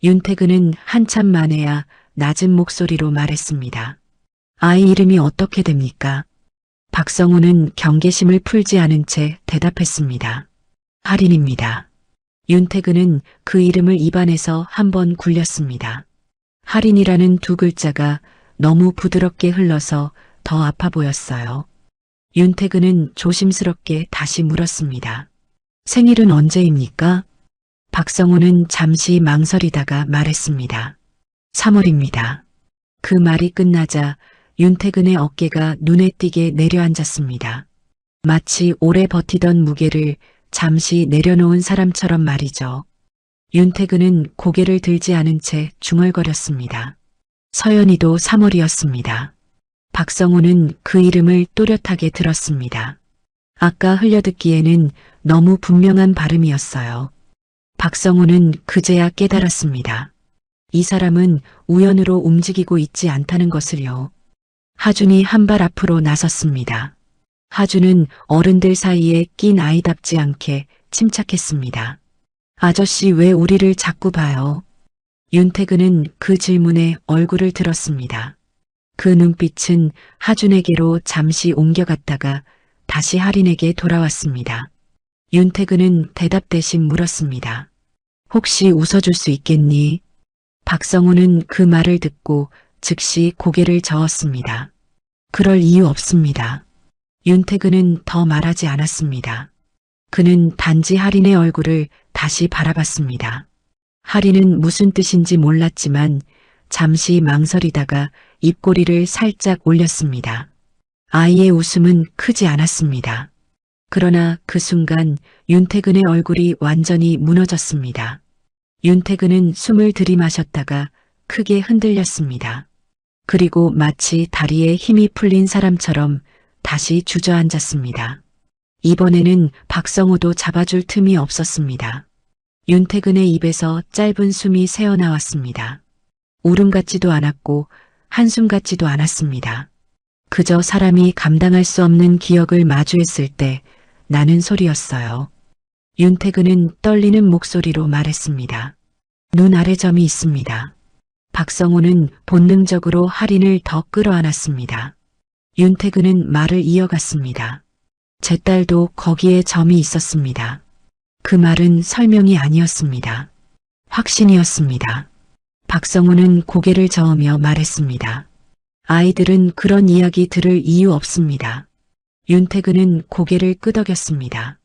윤태근은 한참 만에야 낮은 목소리로 말했습니다. 아이 이름이 어떻게 됩니까? 박성호는 경계심을 풀지 않은 채 대답했습니다. 할인입니다. 윤태근은 그 이름을 입안에서 한번 굴렸습니다. 할인이라는 두 글자가 너무 부드럽게 흘러서 더 아파 보였어요. 윤태근은 조심스럽게 다시 물었습니다. 생일은 언제입니까? 박성호는 잠시 망설이다가 말했습니다. 3월입니다. 그 말이 끝나자 윤태근의 어깨가 눈에 띄게 내려앉았습니다. 마치 오래 버티던 무게를 잠시 내려놓은 사람처럼 말이죠. 윤태근은 고개를 들지 않은 채 중얼거렸습니다. 서연이도 3월이었습니다. 박성호는 그 이름을 또렷하게 들었습니다. 아까 흘려듣기에는 너무 분명한 발음이었어요. 박성호는 그제야 깨달았습니다. 이 사람은 우연으로 움직이고 있지 않다는 것을요. 하준이 한 발 앞으로 나섰습니다. 하준은 어른들 사이에 낀 아이답지 않게 침착했습니다. 아저씨 왜 우리를 자꾸 봐요? 윤태근은 그 질문에 얼굴을 들었습니다. 그 눈빛은 하준에게로 잠시 옮겨갔다가 다시 할인에게 돌아왔습니다. 윤태근은 대답 대신 물었습니다. 혹시 웃어줄 수 있겠니? 박성호는 그 말을 듣고 즉시 고개를 저었습니다. 그럴 이유 없습니다. 윤태근은 더 말하지 않았습니다. 그는 단지 할인의 얼굴을 다시 바라봤습니다. 할인은 무슨 뜻인지 몰랐지만 잠시 망설이다가 입꼬리를 살짝 올렸습니다. 아이의 웃음은 크지 않았습니다. 그러나 그 순간 윤태근의 얼굴이 완전히 무너졌습니다. 윤태근은 숨을 들이마셨다가 크게 흔들렸습니다. 그리고 마치 다리에 힘이 풀린 사람처럼 다시 주저앉았습니다. 이번에는 박성호도 잡아줄 틈이 없었습니다. 윤태근의 입에서 짧은 숨이 새어나왔습니다. 울음 같지도 않았고 한숨 같지도 않았습니다. 그저 사람이 감당할 수 없는 기억을 마주했을 때 나는 소리였어요. 윤태근은 떨리는 목소리로 말했습니다. 눈 아래 점이 있습니다. 박성호는 본능적으로 할인을 더 끌어안았습니다. 윤태근은 말을 이어갔습니다. 제 딸도 거기에 점이 있었습니다. 그 말은 설명이 아니었습니다. 확신이었습니다. 박성호는 고개를 저으며 말했습니다. 아이들은 그런 이야기 들을 이유 없습니다. 윤태근은 고개를 끄덕였습니다.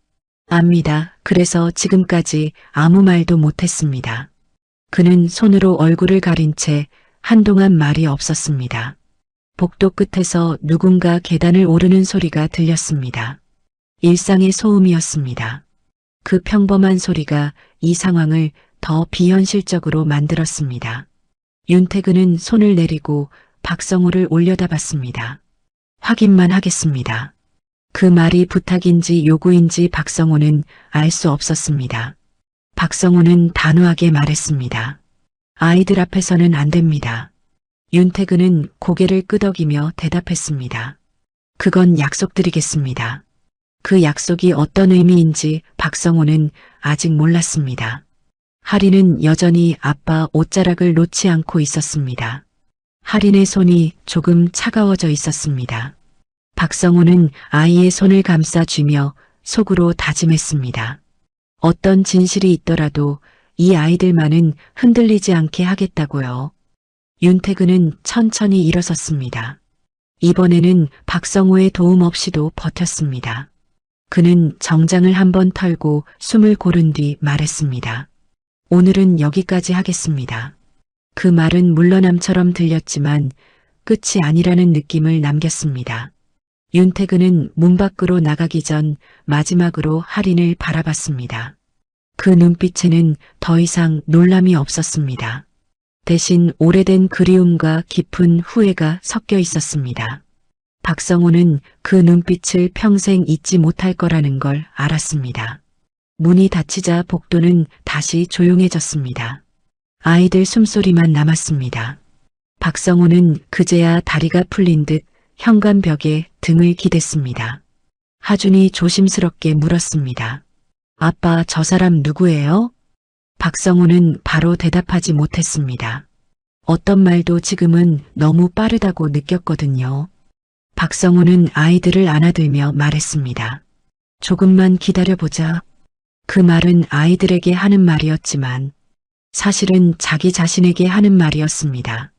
압니다. 그래서 지금까지 아무 말도 못했습니다. 그는 손으로 얼굴을 가린 채 한동안 말이 없었습니다. 복도 끝에서 누군가 계단을 오르는 소리가 들렸습니다. 일상의 소음이었습니다. 그 평범한 소리가 이 상황을 더 비현실적으로 만들었습니다. 윤태근은 손을 내리고 박성호를 올려다봤습니다. 확인만 하겠습니다. 그 말이 부탁인지 요구인지 박성호는 알 수 없었습니다. 박성호는 단호하게 말했습니다. 아이들 앞에서는 안 됩니다. 윤태근은 고개를 끄덕이며 대답했습니다. 그건 약속드리겠습니다. 그 약속이 어떤 의미인지 박성호는 아직 몰랐습니다. 할인은 여전히 아빠 옷자락을 놓지 않고 있었습니다. 할인의 손이 조금 차가워져 있었습니다. 박성호는 아이의 손을 감싸쥐며 속으로 다짐했습니다. 어떤 진실이 있더라도 이 아이들만은 흔들리지 않게 하겠다고요. 윤태근은 천천히 일어섰습니다. 이번에는 박성호의 도움 없이도 버텼습니다. 그는 정장을 한번 털고 숨을 고른 뒤 말했습니다. 오늘은 여기까지 하겠습니다. 그 말은 물러남처럼 들렸지만 끝이 아니라는 느낌을 남겼습니다. 윤태근은 문 밖으로 나가기 전 마지막으로 할인을 바라봤습니다. 그 눈빛에는 더 이상 놀람이 없었습니다. 대신 오래된 그리움과 깊은 후회가 섞여 있었습니다. 박성호는 그 눈빛을 평생 잊지 못할 거라는 걸 알았습니다. 문이 닫히자 복도는 다시 조용해졌습니다. 아이들 숨소리만 남았습니다. 박성호는 그제야 다리가 풀린 듯 현관벽에 등을 기댔습니다. 하준이 조심스럽게 물었습니다. 아빠, 저 사람 누구예요? 박성호는 바로 대답하지 못했습니다. 어떤 말도 지금은 너무 빠르다고 느꼈거든요. 박성호는 아이들을 안아들며 말했습니다. 조금만 기다려보자. 그 말은 아이들에게 하는 말이었지만 사실은 자기 자신에게 하는 말이었습니다.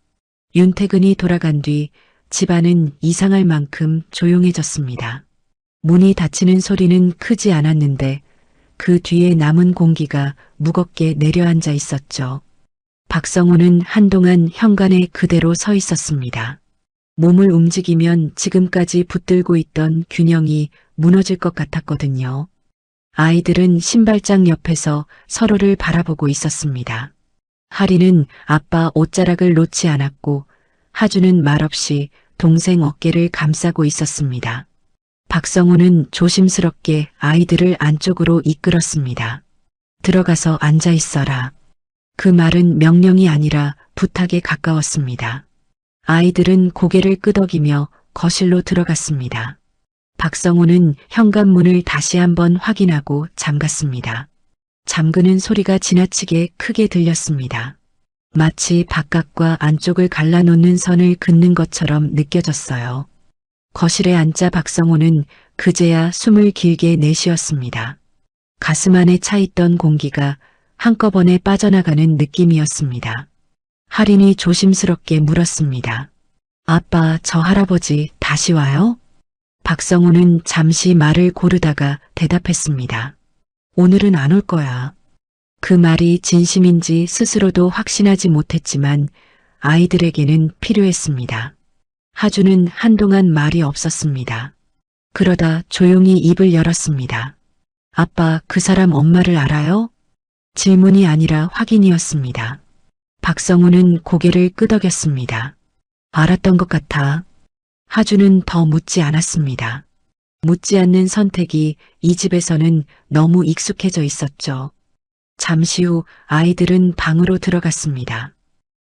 윤태근이 돌아간 뒤 집안은 이상할 만큼 조용해졌습니다. 문이 닫히는 소리는 크지 않았는데 그 뒤에 남은 공기가 무겁게 내려앉아 있었죠. 박성호는 한동안 현관에 그대로 서 있었습니다. 몸을 움직이면 지금까지 붙들고 있던 균형이 무너질 것 같았거든요. 아이들은 신발장 옆에서 서로를 바라보고 있었습니다. 하리는 아빠 옷자락을 놓지 않았고 하주는 말없이 동생 어깨를 감싸고 있었습니다. 박성호는 조심스럽게 아이들을 안쪽으로 이끌었습니다. 들어가서 앉아 있어라. 그 말은 명령이 아니라 부탁에 가까웠습니다. 아이들은 고개를 끄덕이며 거실로 들어갔습니다. 박성호는 현관문을 다시 한번 확인하고 잠갔습니다. 잠그는 소리가 지나치게 크게 들렸습니다. 마치 바깥과 안쪽을 갈라놓는 선을 긋는 것처럼 느껴졌어요. 거실에 앉자 박성호는 그제야 숨을 길게 내쉬었습니다. 가슴 안에 차있던 공기가 한꺼번에 빠져나가는 느낌이었습니다. 할인이 조심스럽게 물었습니다. 아빠, 저 할아버지 다시 와요? 박성호는 잠시 말을 고르다가 대답했습니다. 오늘은 안 올 거야. 그 말이 진심인지 스스로도 확신하지 못했지만 아이들에게는 필요했습니다. 하주는 한동안 말이 없었습니다. 그러다 조용히 입을 열었습니다. 아빠, 그 사람 엄마를 알아요? 질문이 아니라 확인이었습니다. 박성호는 고개를 끄덕였습니다. 알았던 것 같아. 하주는 더 묻지 않았습니다. 묻지 않는 선택이 이 집에서는 너무 익숙해져 있었죠. 잠시 후 아이들은 방으로 들어갔습니다.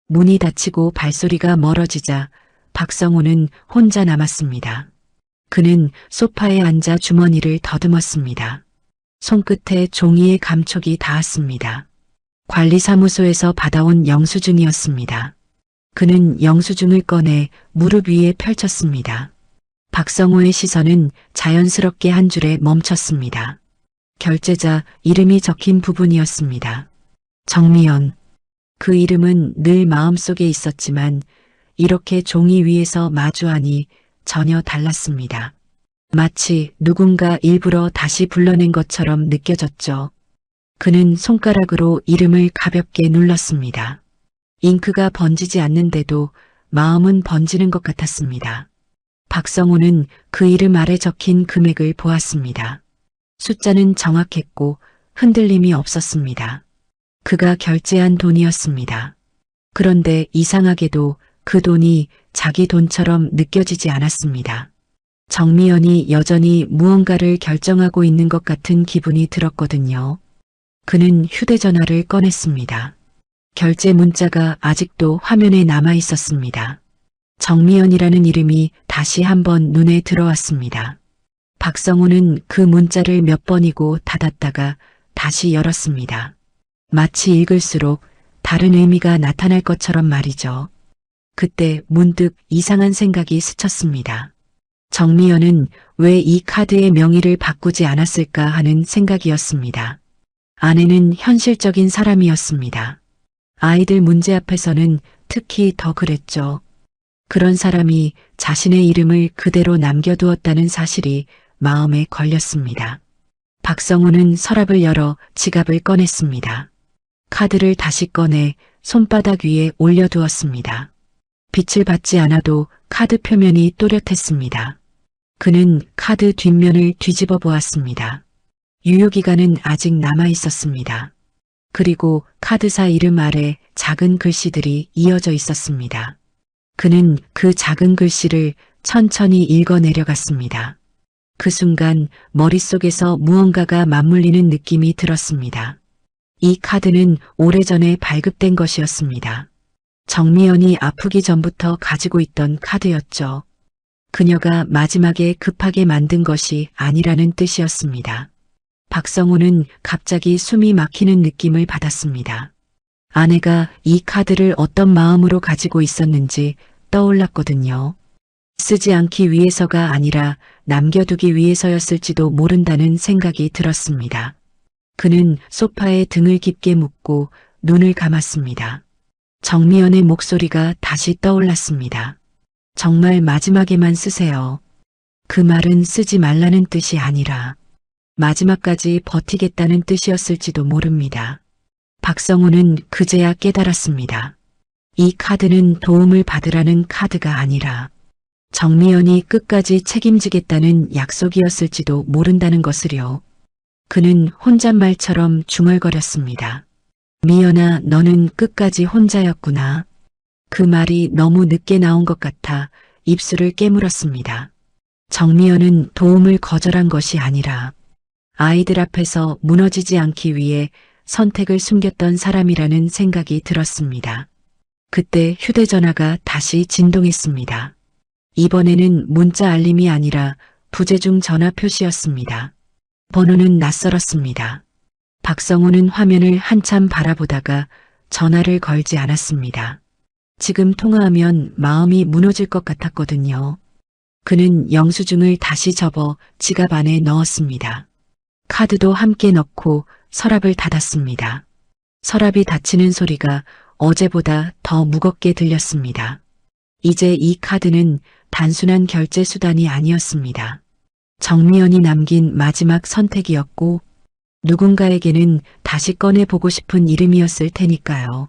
문이 닫히고 발소리가 멀어지자 박성호는 혼자 남았습니다. 그는 소파에 앉아 주머니를 더듬었습니다. 손끝에 종이의 감촉이 닿았습니다. 관리사무소에서 받아온 영수증이었습니다. 그는 영수증을 꺼내 무릎 위에 펼쳤습니다. 박성호의 시선은 자연스럽게 한 줄에 멈췄습니다. 결제자 이름이 적힌 부분이었습니다. 정미연. 그 이름은 늘 마음속에 있었지만 이렇게 종이 위에서 마주하니 전혀 달랐습니다. 마치 누군가 일부러 다시 불러낸 것처럼 느껴졌죠. 그는 손가락으로 이름을 가볍게 눌렀습니다. 잉크가 번지지 않는데도 마음은 번지는 것 같았습니다. 박성호는 그 이름 아래 적힌 금액을 보았습니다. 숫자는 정확했고 흔들림이 없었습니다. 그가 결제한 돈이었습니다. 그런데 이상하게도 그 돈이 자기 돈처럼 느껴지지 않았습니다. 정미연이 여전히 무언가를 결정하고 있는 것 같은 기분이 들었거든요. 그는 휴대전화를 꺼냈습니다. 결제 문자가 아직도 화면에 남아 있었습니다. 정미연이라는 이름이 다시 한번 눈에 들어왔습니다. 박성호는 그 문자를 몇 번이고 닫았다가 다시 열었습니다. 마치 읽을수록 다른 의미가 나타날 것처럼 말이죠. 그때 문득 이상한 생각이 스쳤습니다. 정미연은 왜 이 카드의 명의를 바꾸지 않았을까 하는 생각이었습니다. 아내는 현실적인 사람이었습니다. 아이들 문제 앞에서는 특히 더 그랬죠. 그런 사람이 자신의 이름을 그대로 남겨두었다는 사실이 마음에 걸렸습니다. 박성호는 서랍을 열어 지갑을 꺼냈습니다. 카드를 다시 꺼내 손바닥 위에 올려두었습니다. 빛을 받지 않아도 카드 표면이 또렷했습니다. 그는 카드 뒷면을 뒤집어 보았습니다. 유효기간은 아직 남아 있었습니다. 그리고 카드사 이름 아래 작은 글씨들이 이어져 있었습니다. 그는 그 작은 글씨를 천천히 읽어 내려갔습니다. 그 순간 머릿속에서 무언가가 맞물리는 느낌이 들었습니다. 이 카드는 오래전에 발급된 것이었습니다. 정미연이 아프기 전부터 가지고 있던 카드였죠. 그녀가 마지막에 급하게 만든 것이 아니라는 뜻이었습니다. 박성호는 갑자기 숨이 막히는 느낌을 받았습니다. 아내가 이 카드를 어떤 마음으로 가지고 있었는지 떠올랐거든요. 쓰지 않기 위해서가 아니라 남겨두기 위해서였을지도 모른다는 생각이 들었습니다. 그는 소파에 등을 깊게 묻고 눈을 감았습니다. 정미연의 목소리가 다시 떠올랐습니다. 정말 마지막에만 쓰세요. 그 말은 쓰지 말라는 뜻이 아니라 마지막까지 버티겠다는 뜻이었을지도 모릅니다. 박성호는 그제야 깨달았습니다. 이 카드는 도움을 받으라는 카드가 아니라 정미연이 끝까지 책임지겠다는 약속이었을지도 모른다는 것을요. 그는 혼잣말처럼 중얼거렸습니다. 미연아, 너는 끝까지 혼자였구나. 그 말이 너무 늦게 나온 것 같아 입술을 깨물었습니다. 정미연은 도움을 거절한 것이 아니라 아이들 앞에서 무너지지 않기 위해 선택을 숨겼던 사람이라는 생각이 들었습니다. 그때 휴대전화가 다시 진동했습니다. 이번에는 문자 알림이 아니라 부재중 전화 표시였습니다. 번호는 낯설었습니다. 박성호는 화면을 한참 바라보다가 전화를 걸지 않았습니다. 지금 통화하면 마음이 무너질 것 같았거든요. 그는 영수증을 다시 접어 지갑 안에 넣었습니다. 카드도 함께 넣고 서랍을 닫았습니다. 서랍이 닫히는 소리가 어제보다 더 무겁게 들렸습니다. 이제 이 카드는 단순한 결제 수단이 아니었습니다. 정미연이 남긴 마지막 선택이었고 누군가에게는 다시 꺼내보고 싶은 이름이었을 테니까요.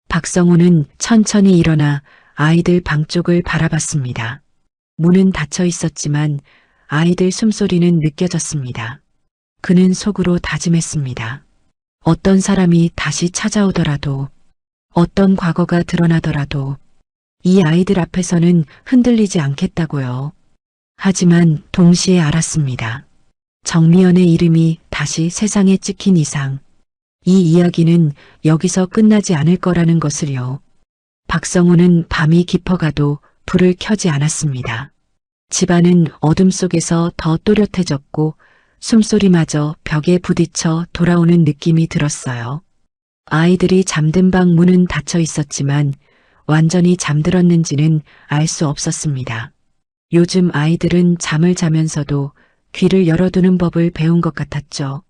박성호는 천천히 일어나 아이들 방 쪽을 바라봤습니다. 문은 닫혀 있었지만 아이들 숨소리는 느껴졌습니다. 그는 속으로 다짐했습니다. 어떤 사람이 다시 찾아오더라도, 어떤 과거가 드러나더라도 이 아이들 앞에서는 흔들리지 않겠다고요. 하지만 동시에 알았습니다. 정미연의 이름이 다시 세상에 찍힌 이상 이 이야기는 여기서 끝나지 않을 거라는 것을요. 박성호는 밤이 깊어가도 불을 켜지 않았습니다. 집안은 어둠 속에서 더 또렷해졌고 숨소리마저 벽에 부딪혀 돌아오는 느낌이 들었어요. 아이들이 잠든 방 문은 닫혀 있었지만 완전히 잠들었는지는 알 수 없었습니다. 요즘 아이들은 잠을 자면서도 귀를 열어두는 법을 배운 것 같았죠.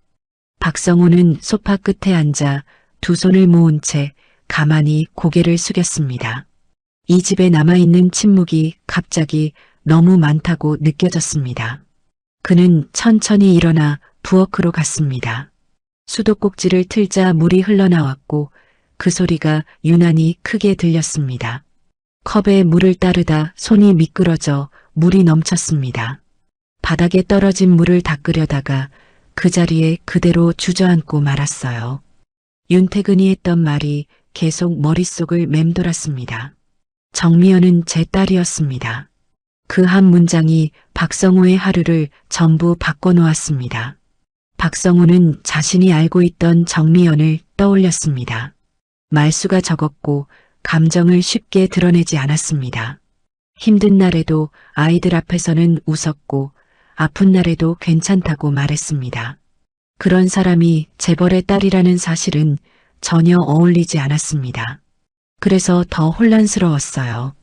박성호는 소파 끝에 앉아 두 손을 모은 채 가만히 고개를 숙였습니다. 이 집에 남아있는 침묵이 갑자기 너무 많다고 느껴졌습니다. 그는 천천히 일어나 부엌으로 갔습니다. 수도꼭지를 틀자 물이 흘러나왔고 그 소리가 유난히 크게 들렸습니다. 컵에 물을 따르다 손이 미끄러져 물이 넘쳤습니다. 바닥에 떨어진 물을 닦으려다가 그 자리에 그대로 주저앉고 말았어요. 윤태근이 했던 말이 계속 머릿속을 맴돌았습니다. 정미연은 제 딸이었습니다. 그 한 문장이 박성호의 하루를 전부 바꿔놓았습니다. 박성호는 자신이 알고 있던 정미연을 떠올렸습니다. 말수가 적었고 감정을 쉽게 드러내지 않았습니다. 힘든 날에도 아이들 앞에서는 웃었고 아픈 날에도 괜찮다고 말했습니다. 그런 사람이 재벌의 딸이라는 사실은 전혀 어울리지 않았습니다. 그래서 더 혼란스러웠어요.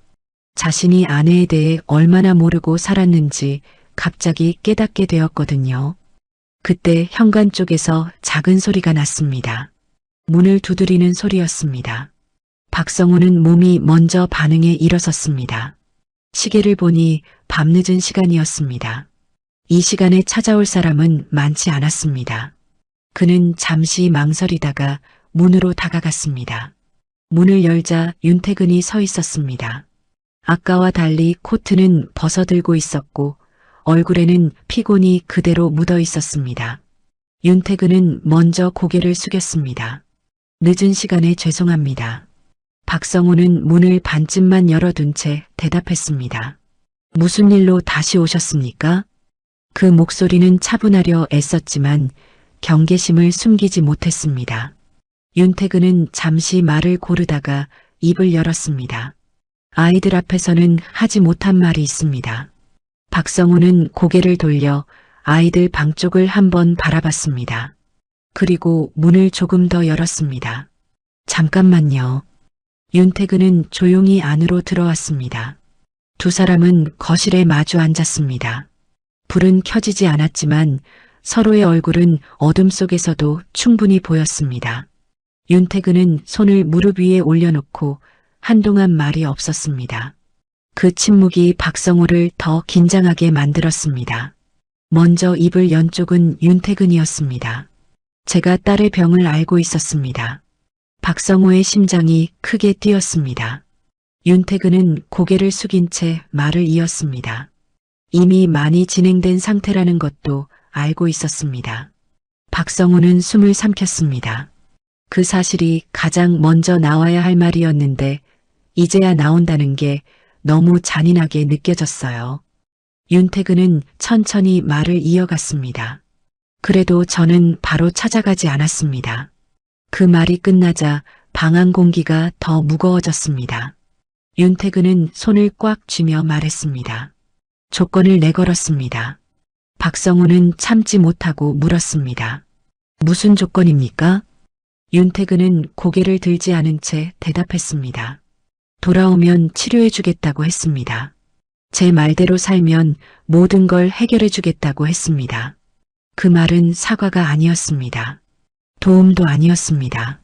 자신이 아내에 대해 얼마나 모르고 살았는지 갑자기 깨닫게 되었거든요. 그때 현관 쪽에서 작은 소리가 났습니다. 문을 두드리는 소리였습니다. 박성호는 몸이 먼저 반응해 일어섰습니다. 시계를 보니 밤늦은 시간이었습니다. 이 시간에 찾아올 사람은 많지 않았습니다. 그는 잠시 망설이다가 문으로 다가갔습니다. 문을 열자 윤태근이 서 있었습니다. 아까와 달리 코트는 벗어들고 있었고 얼굴에는 피곤이 그대로 묻어 있었습니다. 윤태근은 먼저 고개를 숙였습니다. 늦은 시간에 죄송합니다. 박성호는 문을 반쯤만 열어둔 채 대답했습니다. 무슨 일로 다시 오셨습니까? 그 목소리는 차분하려 애썼지만 경계심을 숨기지 못했습니다. 윤태근은 잠시 말을 고르다가 입을 열었습니다. 아이들 앞에서는 하지 못한 말이 있습니다. 박성호는 고개를 돌려 아이들 방 쪽을 한번 바라봤습니다. 그리고 문을 조금 더 열었습니다. 잠깐만요. 윤태근은 조용히 안으로 들어왔습니다. 두 사람은 거실에 마주 앉았습니다. 불은 켜지지 않았지만 서로의 얼굴은 어둠 속에서도 충분히 보였습니다. 윤태근은 손을 무릎 위에 올려놓고 한동안 말이 없었습니다. 그 침묵이 박성호를 더 긴장하게 만들었습니다. 먼저 입을 연 쪽은 윤태근이었습니다. 제가 딸의 병을 알고 있었습니다. 박성호의 심장이 크게 뛰었습니다. 윤태근은 고개를 숙인 채 말을 이었습니다. 이미 많이 진행된 상태라는 것도 알고 있었습니다. 박성호는 숨을 삼켰습니다. 그 사실이 가장 먼저 나와야 할 말이었는데 이제야 나온다는 게 너무 잔인하게 느껴졌어요. 윤태근은 천천히 말을 이어갔습니다. 그래도 저는 바로 찾아가지 않았습니다. 그 말이 끝나자 방 안 공기가 더 무거워졌습니다. 윤태근은 손을 꽉 쥐며 말했습니다. 조건을 내걸었습니다. 박성호는 참지 못하고 물었습니다. 무슨 조건입니까? 윤태근은 고개를 들지 않은 채 대답했습니다. 돌아오면 치료해주겠다고 했습니다. 제 말대로 살면 모든 걸 해결해주겠다고 했습니다. 그 말은 사과가 아니었습니다. 도움도 아니었습니다.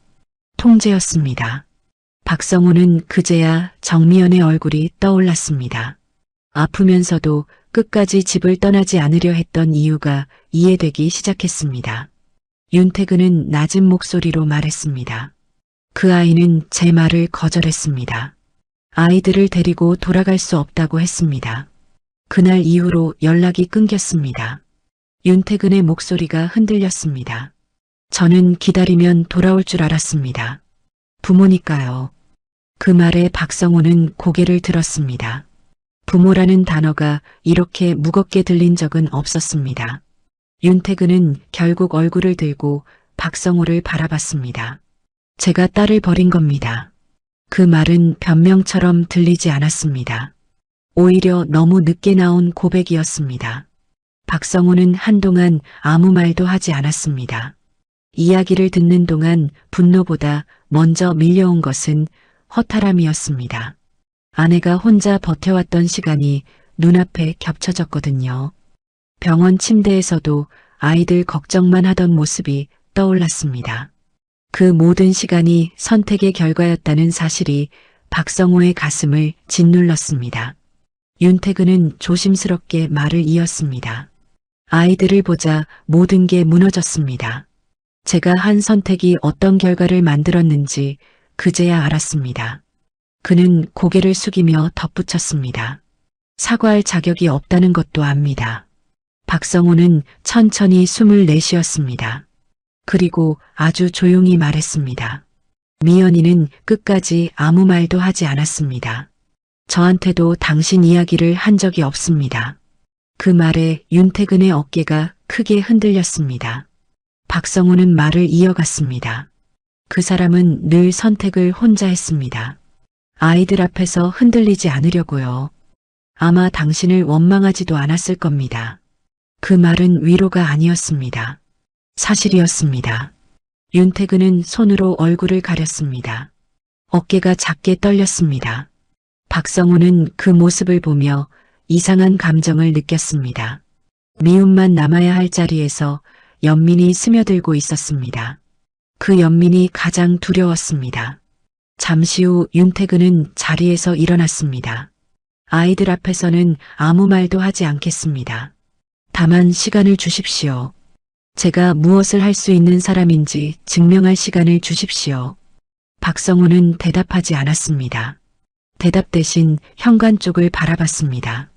통제였습니다. 박성호는 그제야 정미연의 얼굴이 떠올랐습니다. 아프면서도 끝까지 집을 떠나지 않으려 했던 이유가 이해되기 시작했습니다. 윤태근은 낮은 목소리로 말했습니다. 그 아이는 제 말을 거절했습니다. 아이들을 데리고 돌아갈 수 없다고 했습니다. 그날 이후로 연락이 끊겼습니다. 윤태근의 목소리가 흔들렸습니다. 저는 기다리면 돌아올 줄 알았습니다. 부모니까요. 그 말에 박성호는 고개를 들었습니다. 부모라는 단어가 이렇게 무겁게 들린 적은 없었습니다. 윤태근은 결국 얼굴을 들고 박성호를 바라봤습니다. 제가 딸을 버린 겁니다. 그 말은 변명처럼 들리지 않았습니다. 오히려 너무 늦게 나온 고백이었습니다. 박성호는 한동안 아무 말도 하지 않았습니다. 이야기를 듣는 동안 분노보다 먼저 밀려온 것은 허탈함이었습니다. 아내가 혼자 버텨왔던 시간이 눈앞에 겹쳐졌거든요. 병원 침대에서도 아이들 걱정만 하던 모습이 떠올랐습니다. 그 모든 시간이 선택의 결과였다는 사실이 박성호의 가슴을 짓눌렀습니다. 윤태근은 조심스럽게 말을 이었습니다. 아이들을 보자 모든 게 무너졌습니다. 제가 한 선택이 어떤 결과를 만들었는지 그제야 알았습니다. 그는 고개를 숙이며 덧붙였습니다. 사과할 자격이 없다는 것도 압니다. 박성호는 천천히 숨을 내쉬었습니다. 그리고 아주 조용히 말했습니다. 미연이는 끝까지 아무 말도 하지 않았습니다. 저한테도 당신 이야기를 한 적이 없습니다. 그 말에 윤태근의 어깨가 크게 흔들렸습니다. 박성호는 말을 이어갔습니다. 그 사람은 늘 선택을 혼자 했습니다. 아이들 앞에서 흔들리지 않으려고요. 아마 당신을 원망하지도 않았을 겁니다. 그 말은 위로가 아니었습니다. 사실이었습니다. 윤태근은 손으로 얼굴을 가렸습니다. 어깨가 작게 떨렸습니다. 박성호는 그 모습을 보며 이상한 감정을 느꼈습니다. 미움만 남아야 할 자리에서 연민이 스며들고 있었습니다. 그 연민이 가장 두려웠습니다. 잠시 후 윤태근은 자리에서 일어났습니다. 아이들 앞에서는 아무 말도 하지 않겠습니다. 다만 시간을 주십시오. 제가 무엇을 할 수 있는 사람인지 증명할 시간을 주십시오. 박성호는 대답하지 않았습니다. 대답 대신 현관 쪽을 바라봤습니다.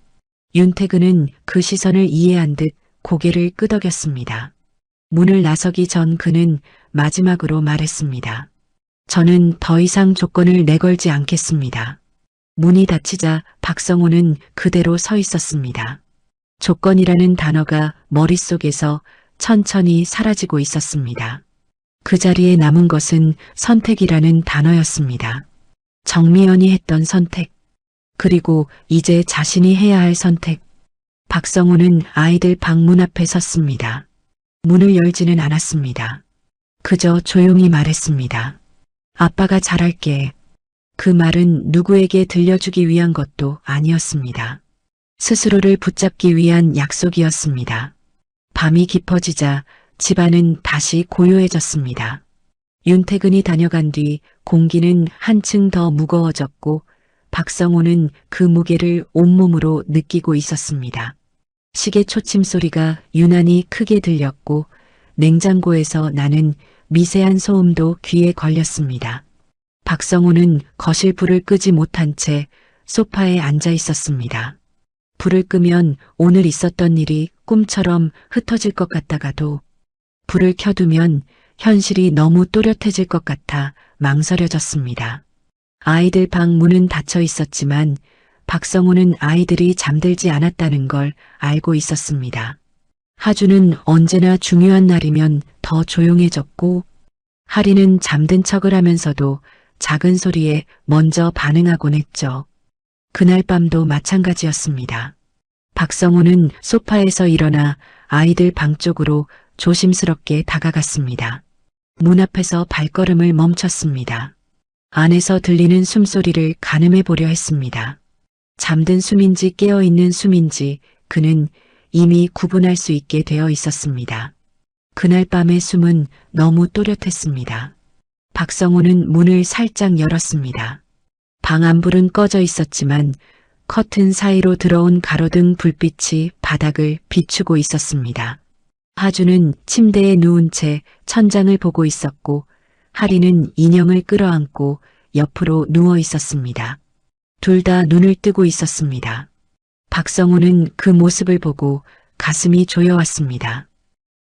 윤태근은 그 시선을 이해한 듯 고개를 끄덕였습니다. 문을 나서기 전 그는 마지막으로 말했습니다. 저는 더 이상 조건을 내걸지 않겠습니다. 문이 닫히자 박성호는 그대로 서 있었습니다. 조건이라는 단어가 머릿속에서 천천히 사라지고 있었습니다. 그 자리에 남은 것은 선택이라는 단어였습니다. 정미연이 했던 선택, 그리고 이제 자신이 해야 할 선택. 박성호는 아이들 방 문 앞에 섰습니다. 문을 열지는 않았습니다. 그저 조용히 말했습니다. 아빠가 잘할게. 그 말은 누구에게 들려주기 위한 것도 아니었습니다. 스스로를 붙잡기 위한 약속이었습니다. 밤이 깊어지자 집안은 다시 고요해졌습니다. 윤태근이 다녀간 뒤 공기는 한층 더 무거워졌고 박성호는 그 무게를 온몸으로 느끼고 있었습니다. 시계 초침 소리가 유난히 크게 들렸고 냉장고에서 나는 미세한 소음도 귀에 걸렸습니다. 박성호는 거실 불을 끄지 못한 채 소파에 앉아 있었습니다. 불을 끄면 오늘 있었던 일이 꿈처럼 흩어질 것 같다가도 불을 켜두면 현실이 너무 또렷해질 것 같아 망설여졌습니다. 아이들 방 문은 닫혀 있었지만 박성호는 아이들이 잠들지 않았다는 걸 알고 있었습니다. 하주는 언제나 중요한 날이면 더 조용해졌고 하리는 잠든 척을 하면서도 작은 소리에 먼저 반응하곤 했죠. 그날 밤도 마찬가지였습니다. 박성호는 소파에서 일어나 아이들 방 쪽으로 조심스럽게 다가갔습니다. 문 앞에서 발걸음을 멈췄습니다. 안에서 들리는 숨소리를 가늠해 보려 했습니다. 잠든 숨인지 깨어있는 숨인지 그는 이미 구분할 수 있게 되어 있었습니다. 그날 밤의 숨은 너무 또렷했습니다. 박성호는 문을 살짝 열었습니다. 방 안불은 꺼져 있었지만 커튼 사이로 들어온 가로등 불빛이 바닥을 비추고 있었습니다. 하주는 침대에 누운 채 천장을 보고 있었고 하리는 인형을 끌어안고 옆으로 누워 있었습니다. 둘 다 눈을 뜨고 있었습니다. 박성호는 그 모습을 보고 가슴이 조여왔습니다.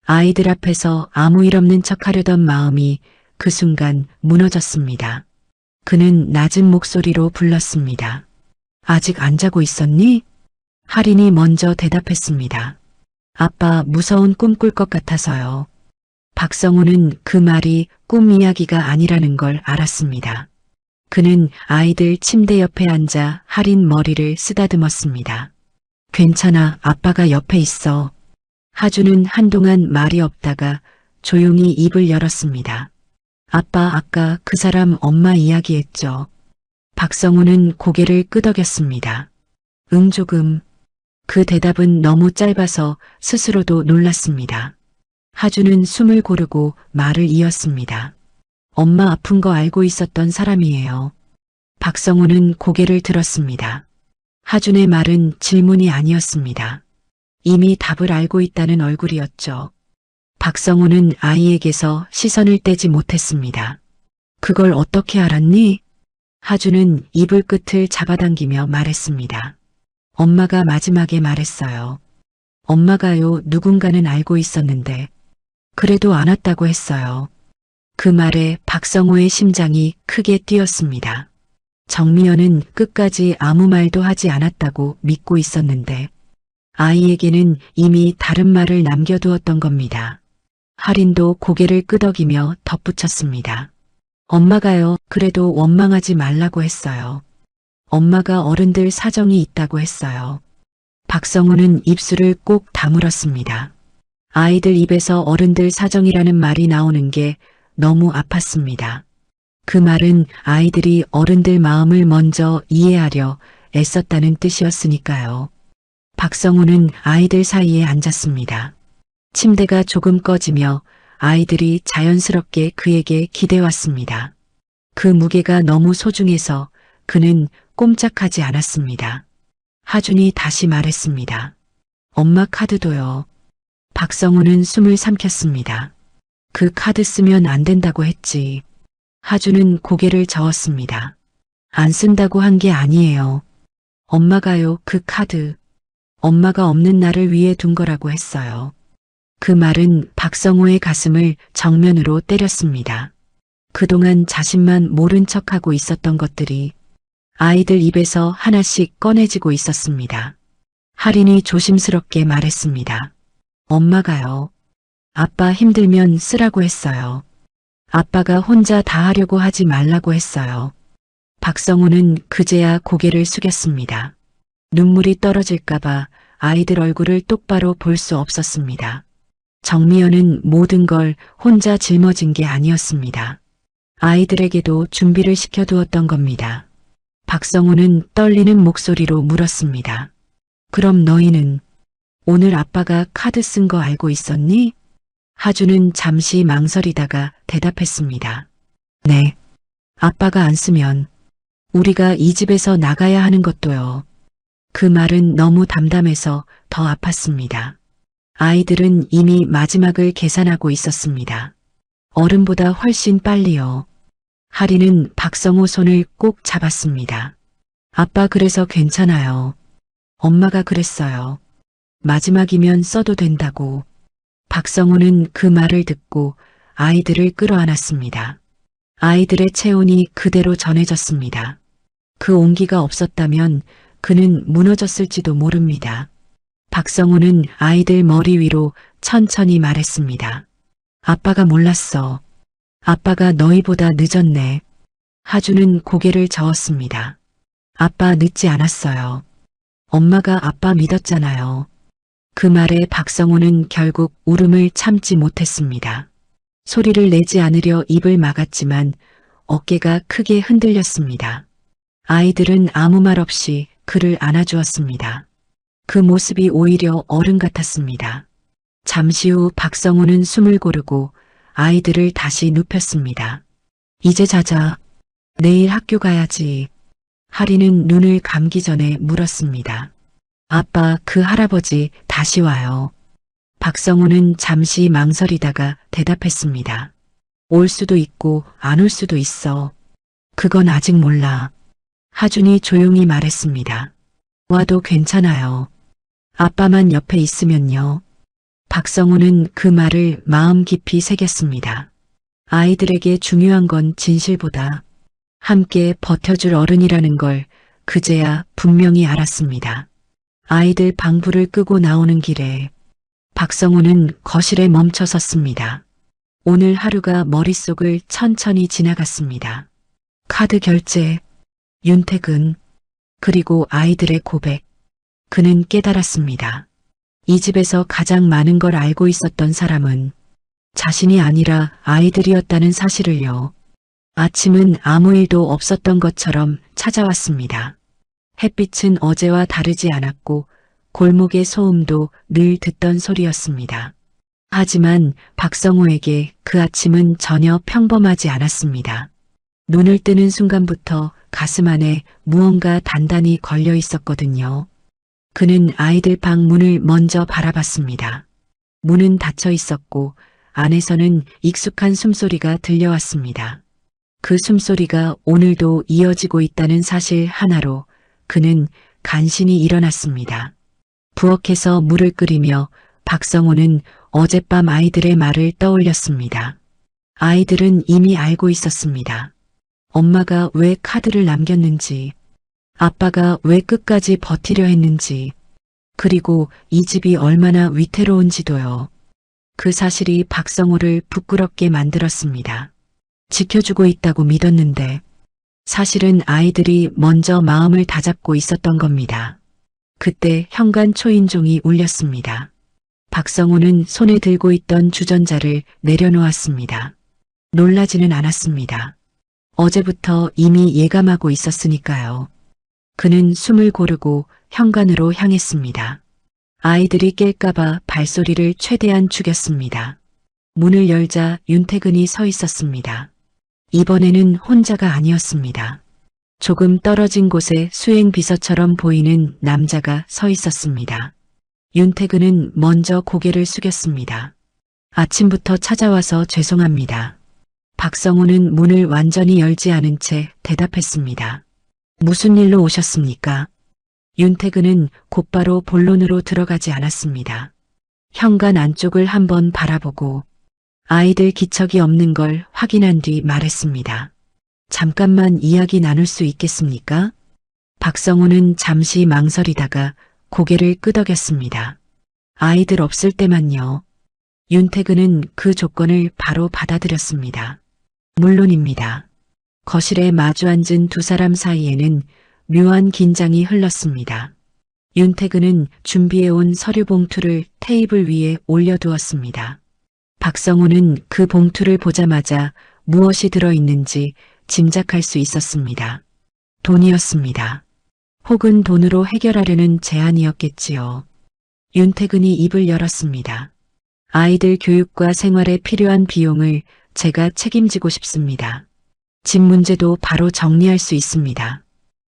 아이들 앞에서 아무 일 없는 척하려던 마음이 그 순간 무너졌습니다. 그는 낮은 목소리로 불렀습니다. 아직 안 자고 있었니? 하린이 먼저 대답했습니다. 아빠 무서운 꿈 꿀 것 같아서요. 박성호는 그 말이 꿈 이야기가 아니라는 걸 알았습니다. 그는 아이들 침대 옆에 앉아 하린 머리를 쓰다듬었습니다. 괜찮아, 아빠가 옆에 있어. 하주는 한동안 말이 없다가 조용히 입을 열었습니다. 아빠, 아까 그 사람 엄마 이야기했죠. 박성우는 고개를 끄덕였습니다. 응, 조금. 그 대답은 너무 짧아서 스스로도 놀랐습니다. 하주는 숨을 고르고 말을 이었습니다. 엄마 아픈 거 알고 있었던 사람이에요. 박성우는 고개를 들었습니다. 하준의 말은 질문이 아니었습니다. 이미 답을 알고 있다는 얼굴이었죠. 박성우는 아이에게서 시선을 떼지 못했습니다. 그걸 어떻게 알았니? 하준은 이불 끝을 잡아당기며 말했습니다. 엄마가 마지막에 말했어요. 엄마가요, 누군가는 알고 있었는데 그래도 안 왔다고 했어요. 그 말에 박성우의 심장이 크게 뛰었습니다. 정미연은 끝까지 아무 말도 하지 않았다고 믿고 있었는데 아이에게는 이미 다른 말을 남겨두었던 겁니다. 할인도 고개를 끄덕이며 덧붙였습니다. 엄마가요, 그래도 원망하지 말라고 했어요. 엄마가 어른들 사정이 있다고 했어요. 박성우는 입술을 꼭 다물었습니다. 아이들 입에서 어른들 사정이라는 말이 나오는 게 너무 아팠습니다. 그 말은 아이들이 어른들 마음을 먼저 이해하려 애썼다는 뜻이었으니까요. 박성우는 아이들 사이에 앉았습니다. 침대가 조금 꺼지며 아이들이 자연스럽게 그에게 기대왔습니다. 그 무게가 너무 소중해서 그는 꼼짝하지 않았습니다. 하준이 다시 말했습니다. 엄마 카드도요. 박성우는 숨을 삼켰습니다. 그 카드 쓰면 안 된다고 했지. 하준은 고개를 저었습니다. 안 쓴다고 한 게 아니에요. 엄마가요, 그 카드. 엄마가 없는 나를 위해 둔 거라고 했어요. 그 말은 박성우의 가슴을 정면으로 때렸습니다. 그동안 자신만 모른 척하고 있었던 것들이 아이들 입에서 하나씩 꺼내지고 있었습니다. 할인이 조심스럽게 말했습니다. 엄마가요. 아빠 힘들면 쓰라고 했어요. 아빠가 혼자 다 하려고 하지 말라고 했어요. 박성우는 그제야 고개를 숙였습니다. 눈물이 떨어질까봐 아이들 얼굴을 똑바로 볼 수 없었습니다. 정미연은 모든 걸 혼자 짊어진 게 아니었습니다. 아이들에게도 준비를 시켜두었던 겁니다. 박성우는 떨리는 목소리로 물었습니다. 그럼 너희는 오늘 아빠가 카드 쓴 거 알고 있었니? 하주는 잠시 망설이다가 대답했습니다. 네. 아빠가 안 쓰면 우리가 이 집에서 나가야 하는 것도요. 그 말은 너무 담담해서 더 아팠습니다. 아이들은 이미 마지막을 계산하고 있었습니다. 어른보다 훨씬 빨리요. 할인은 박성우 손을 꼭 잡았습니다. 아빠 그래서 괜찮아요. 엄마가 그랬어요. 마지막이면 써도 된다고. 박성우는 그 말을 듣고 아이들을 끌어안았습니다. 아이들의 체온이 그대로 전해졌습니다. 그 온기가 없었다면 그는 무너졌을지도 모릅니다. 박성우는 아이들 머리 위로 천천히 말했습니다. 아빠가 몰랐어. 아빠가 너희보다 늦었네. 하주는 고개를 저었습니다. 아빠 늦지 않았어요. 엄마가 아빠 믿었잖아요. 그 말에 박성우는 결국 울음을 참지 못했습니다. 소리를 내지 않으려 입을 막았지만 어깨가 크게 흔들렸습니다. 아이들은 아무 말 없이 그를 안아주었습니다. 그 모습이 오히려 어른 같았습니다. 잠시 후 박성우는 숨을 고르고 아이들을 다시 눕혔습니다. 이제 자자. 내일 학교 가야지. 할인은 눈을 감기 전에 물었습니다. 아빠, 그 할아버지 다시 와요. 박성우는 잠시 망설이다가 대답했습니다. 올 수도 있고 안 올 수도 있어. 그건 아직 몰라. 하준이 조용히 말했습니다. 와도 괜찮아요. 아빠만 옆에 있으면요. 박성우는 그 말을 마음 깊이 새겼습니다. 아이들에게 중요한 건 진실보다 함께 버텨줄 어른이라는 걸 그제야 분명히 알았습니다. 아이들 방불을 끄고 나오는 길에 박성우는 거실에 멈춰 섰습니다. 오늘 하루가 머릿속을 천천히 지나갔습니다. 카드 결제, 윤택은, 그리고 아이들의 고백. 그는 깨달았습니다. 이 집에서 가장 많은 걸 알고 있었던 사람은 자신이 아니라 아이들이었다는 사실을요. 아침은 아무 일도 없었던 것처럼 찾아왔습니다. 햇빛은 어제와 다르지 않았고 골목의 소음도 늘 듣던 소리였습니다. 하지만 박성호에게 그 아침은 전혀 평범하지 않았습니다. 눈을 뜨는 순간부터 가슴 안에 무언가 단단히 걸려 있었거든요. 그는 아이들 방 문을 먼저 바라봤습니다. 문은 닫혀 있었고 안에서는 익숙한 숨소리가 들려왔습니다. 그 숨소리가 오늘도 이어지고 있다는 사실 하나로 그는 간신히 일어났습니다. 부엌에서 물을 끓이며 박성호는 어젯밤 아이들의 말을 떠올렸습니다. 아이들은 이미 알고 있었습니다. 엄마가 왜 카드를 남겼는지, 아빠가 왜 끝까지 버티려 했는지, 그리고 이 집이 얼마나 위태로운지도요. 그 사실이 박성호를 부끄럽게 만들었습니다. 지켜주고 있다고 믿었는데 사실은 아이들이 먼저 마음을 다잡고 있었던 겁니다. 그때 현관 초인종이 울렸습니다. 박성호는 손에 들고 있던 주전자를 내려놓았습니다. 놀라지는 않았습니다. 어제부터 이미 예감하고 있었으니까요. 그는 숨을 고르고 현관으로 향했습니다. 아이들이 깰까봐 발소리를 최대한 죽였습니다. 문을 열자 윤태근이 서 있었습니다. 이번에는 혼자가 아니었습니다. 조금 떨어진 곳에 수행 비서처럼 보이는 남자가 서 있었습니다. 윤태근은 먼저 고개를 숙였습니다. 아침부터 찾아와서 죄송합니다. 박성호는 문을 완전히 열지 않은 채 대답했습니다. 무슨 일로 오셨습니까? 윤태근은 곧바로 본론으로 들어가지 않았습니다. 현관 안쪽을 한번 바라보고 아이들 기척이 없는 걸 확인한 뒤 말했습니다. 잠깐만 이야기 나눌 수 있겠습니까? 박성호는 잠시 망설이다가 고개를 끄덕였습니다. 아이들 없을 때만요. 윤태근은 그 조건을 바로 받아들였습니다. 물론입니다. 거실에 마주 앉은 두 사람 사이에는 묘한 긴장이 흘렀습니다. 윤태근은 준비해온 서류 봉투를 테이블 위에 올려두었습니다. 박성호는 그 봉투를 보자마자 무엇이 들어있는지 짐작할 수 있었습니다. 돈이었습니다. 혹은 돈으로 해결하려는 제안이었겠지요. 윤태근이 입을 열었습니다. 아이들 교육과 생활에 필요한 비용을 제가 책임지고 싶습니다. 집 문제도 바로 정리할 수 있습니다.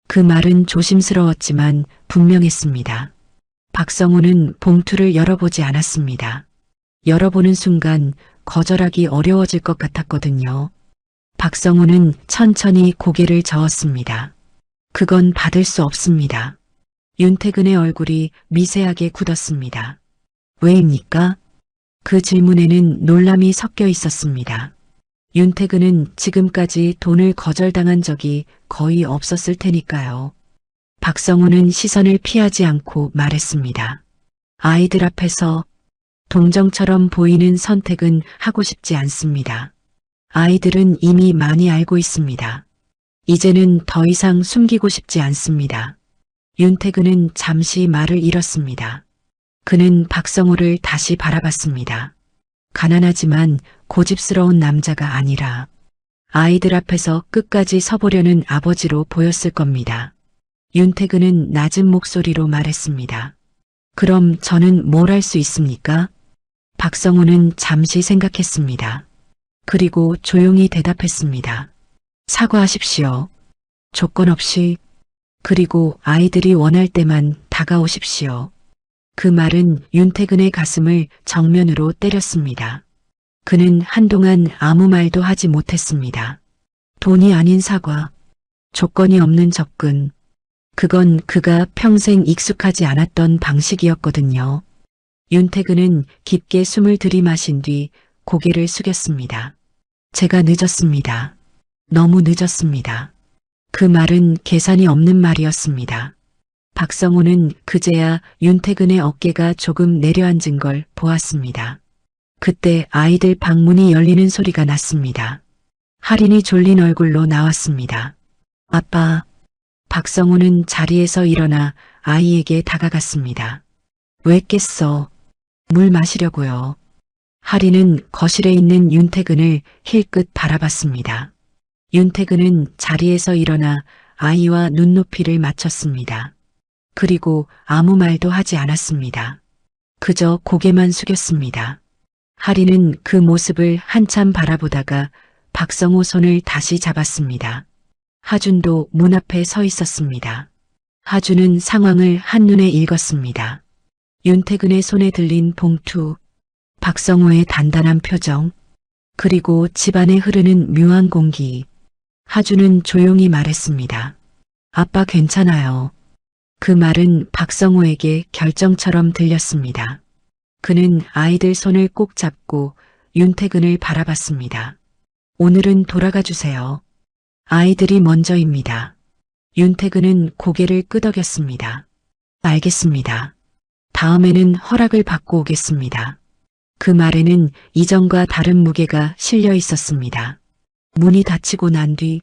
그 말은 조심스러웠지만 분명했습니다. 박성호는 봉투를 열어보지 않았습니다. 열어보는 순간 거절하기 어려워질 것 같았거든요. 박성호는 천천히 고개를 저었습니다. 그건 받을 수 없습니다. 윤태근의 얼굴이 미세하게 굳었습니다. 왜입니까? 그 질문에는 놀람이 섞여 있었습니다. 윤태근은 지금까지 돈을 거절당한 적이 거의 없었을 테니까요. 박성호는 시선을 피하지 않고 말했습니다. 아이들 앞에서 동정처럼 보이는 선택은 하고 싶지 않습니다. 아이들은 이미 많이 알고 있습니다. 이제는 더 이상 숨기고 싶지 않습니다. 윤태근은 잠시 말을 잃었습니다. 그는 박성호를 다시 바라봤습니다. 가난하지만 고집스러운 남자가 아니라 아이들 앞에서 끝까지 서보려는 아버지로 보였을 겁니다. 윤태근은 낮은 목소리로 말했습니다. 그럼 저는 뭘 할 수 있습니까? 박성호는 잠시 생각했습니다. 그리고 조용히 대답했습니다. 사과하십시오. 조건 없이. 그리고 아이들이 원할 때만 다가오십시오. 그 말은 윤태근의 가슴을 정면으로 때렸습니다. 그는 한동안 아무 말도 하지 못했습니다. 돈이 아닌 사과, 조건이 없는 접근. 그건 그가 평생 익숙하지 않았던 방식이었거든요. 윤태근은 깊게 숨을 들이마신 뒤 고개를 숙였습니다. 제가 늦었습니다. 너무 늦었습니다. 그 말은 계산이 없는 말이었습니다. 박성호는 그제야 윤태근의 어깨가 조금 내려앉은 걸 보았습니다. 그때 아이들 방문이 열리는 소리가 났습니다. 할인이 졸린 얼굴로 나왔습니다. 아빠. 박성호는 자리에서 일어나 아이에게 다가갔습니다. 왜 깼어? 물 마시려고요. 하리는 거실에 있는 윤태근을 힐끗 바라봤습니다. 윤태근은 자리에서 일어나 아이와 눈높이를 맞췄습니다. 그리고 아무 말도 하지 않았습니다. 그저 고개만 숙였습니다. 하리는 그 모습을 한참 바라보다가 박성호 손을 다시 잡았습니다. 하준도 문 앞에 서 있었습니다. 하준은 상황을 한눈에 읽었습니다. 윤태근의 손에 들린 봉투, 박성호의 단단한 표정, 그리고 집안에 흐르는 묘한 공기. 하준은 조용히 말했습니다. 아빠 괜찮아요. 그 말은 박성호에게 결정처럼 들렸습니다. 그는 아이들 손을 꼭 잡고 윤태근을 바라봤습니다. 오늘은 돌아가 주세요. 아이들이 먼저입니다. 윤태근은 고개를 끄덕였습니다. 알겠습니다. 다음에는 허락을 받고 오겠습니다. 그 말에는 이전과 다른 무게가 실려 있었습니다. 문이 닫히고 난 뒤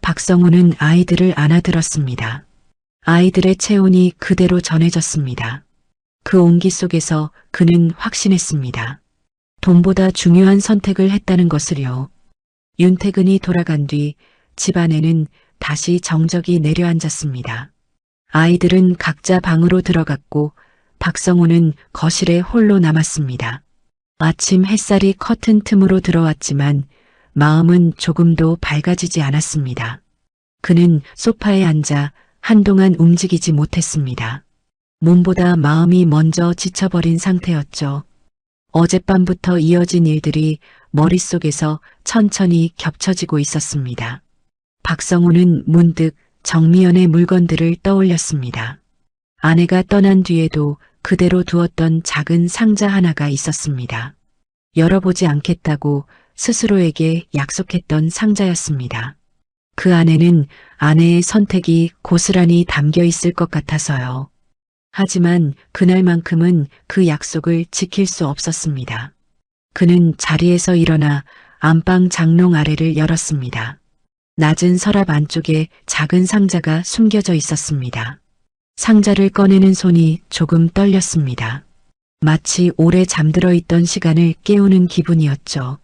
박성호는 아이들을 안아들었습니다. 아이들의 체온이 그대로 전해졌습니다. 그 온기 속에서 그는 확신했습니다. 돈보다 중요한 선택을 했다는 것을요. 윤태근이 돌아간 뒤 집안에는 다시 정적이 내려앉았습니다. 아이들은 각자 방으로 들어갔고 박성호는 거실에 홀로 남았습니다. 아침 햇살이 커튼 틈으로 들어왔지만 마음은 조금도 밝아지지 않았습니다. 그는 소파에 앉아 한동안 움직이지 못했습니다. 몸보다 마음이 먼저 지쳐버린 상태였죠. 어젯밤부터 이어진 일들이 머릿속에서 천천히 겹쳐지고 있었습니다. 박성호는 문득 정미연의 물건들을 떠올렸습니다. 아내가 떠난 뒤에도 그대로 두었던 작은 상자 하나가 있었습니다. 열어보지 않겠다고 스스로에게 약속했던 상자였습니다. 그 안에는 아내의 선택이 고스란히 담겨 있을 것 같아서요. 하지만 그날만큼은 그 약속을 지킬 수 없었습니다. 그는 자리에서 일어나 안방 장롱 아래를 열었습니다. 낮은 서랍 안쪽에 작은 상자가 숨겨져 있었습니다. 상자를 꺼내는 손이 조금 떨렸습니다. 마치 오래 잠들어 있던 시간을 깨우는 기분이었죠.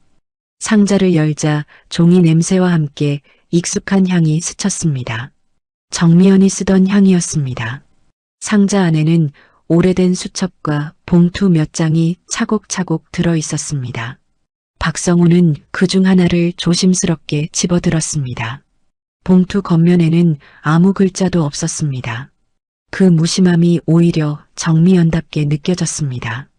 상자를 열자 종이 냄새와 함께 익숙한 향이 스쳤습니다. 정미연이 쓰던 향이었습니다. 상자 안에는 오래된 수첩과 봉투 몇 장이 차곡차곡 들어 있었습니다. 박성호는 그중 하나를 조심스럽게 집어들었습니다. 봉투 겉면에는 아무 글자도 없었습니다. 그 무심함이 오히려 정미연답게 느껴졌습니다.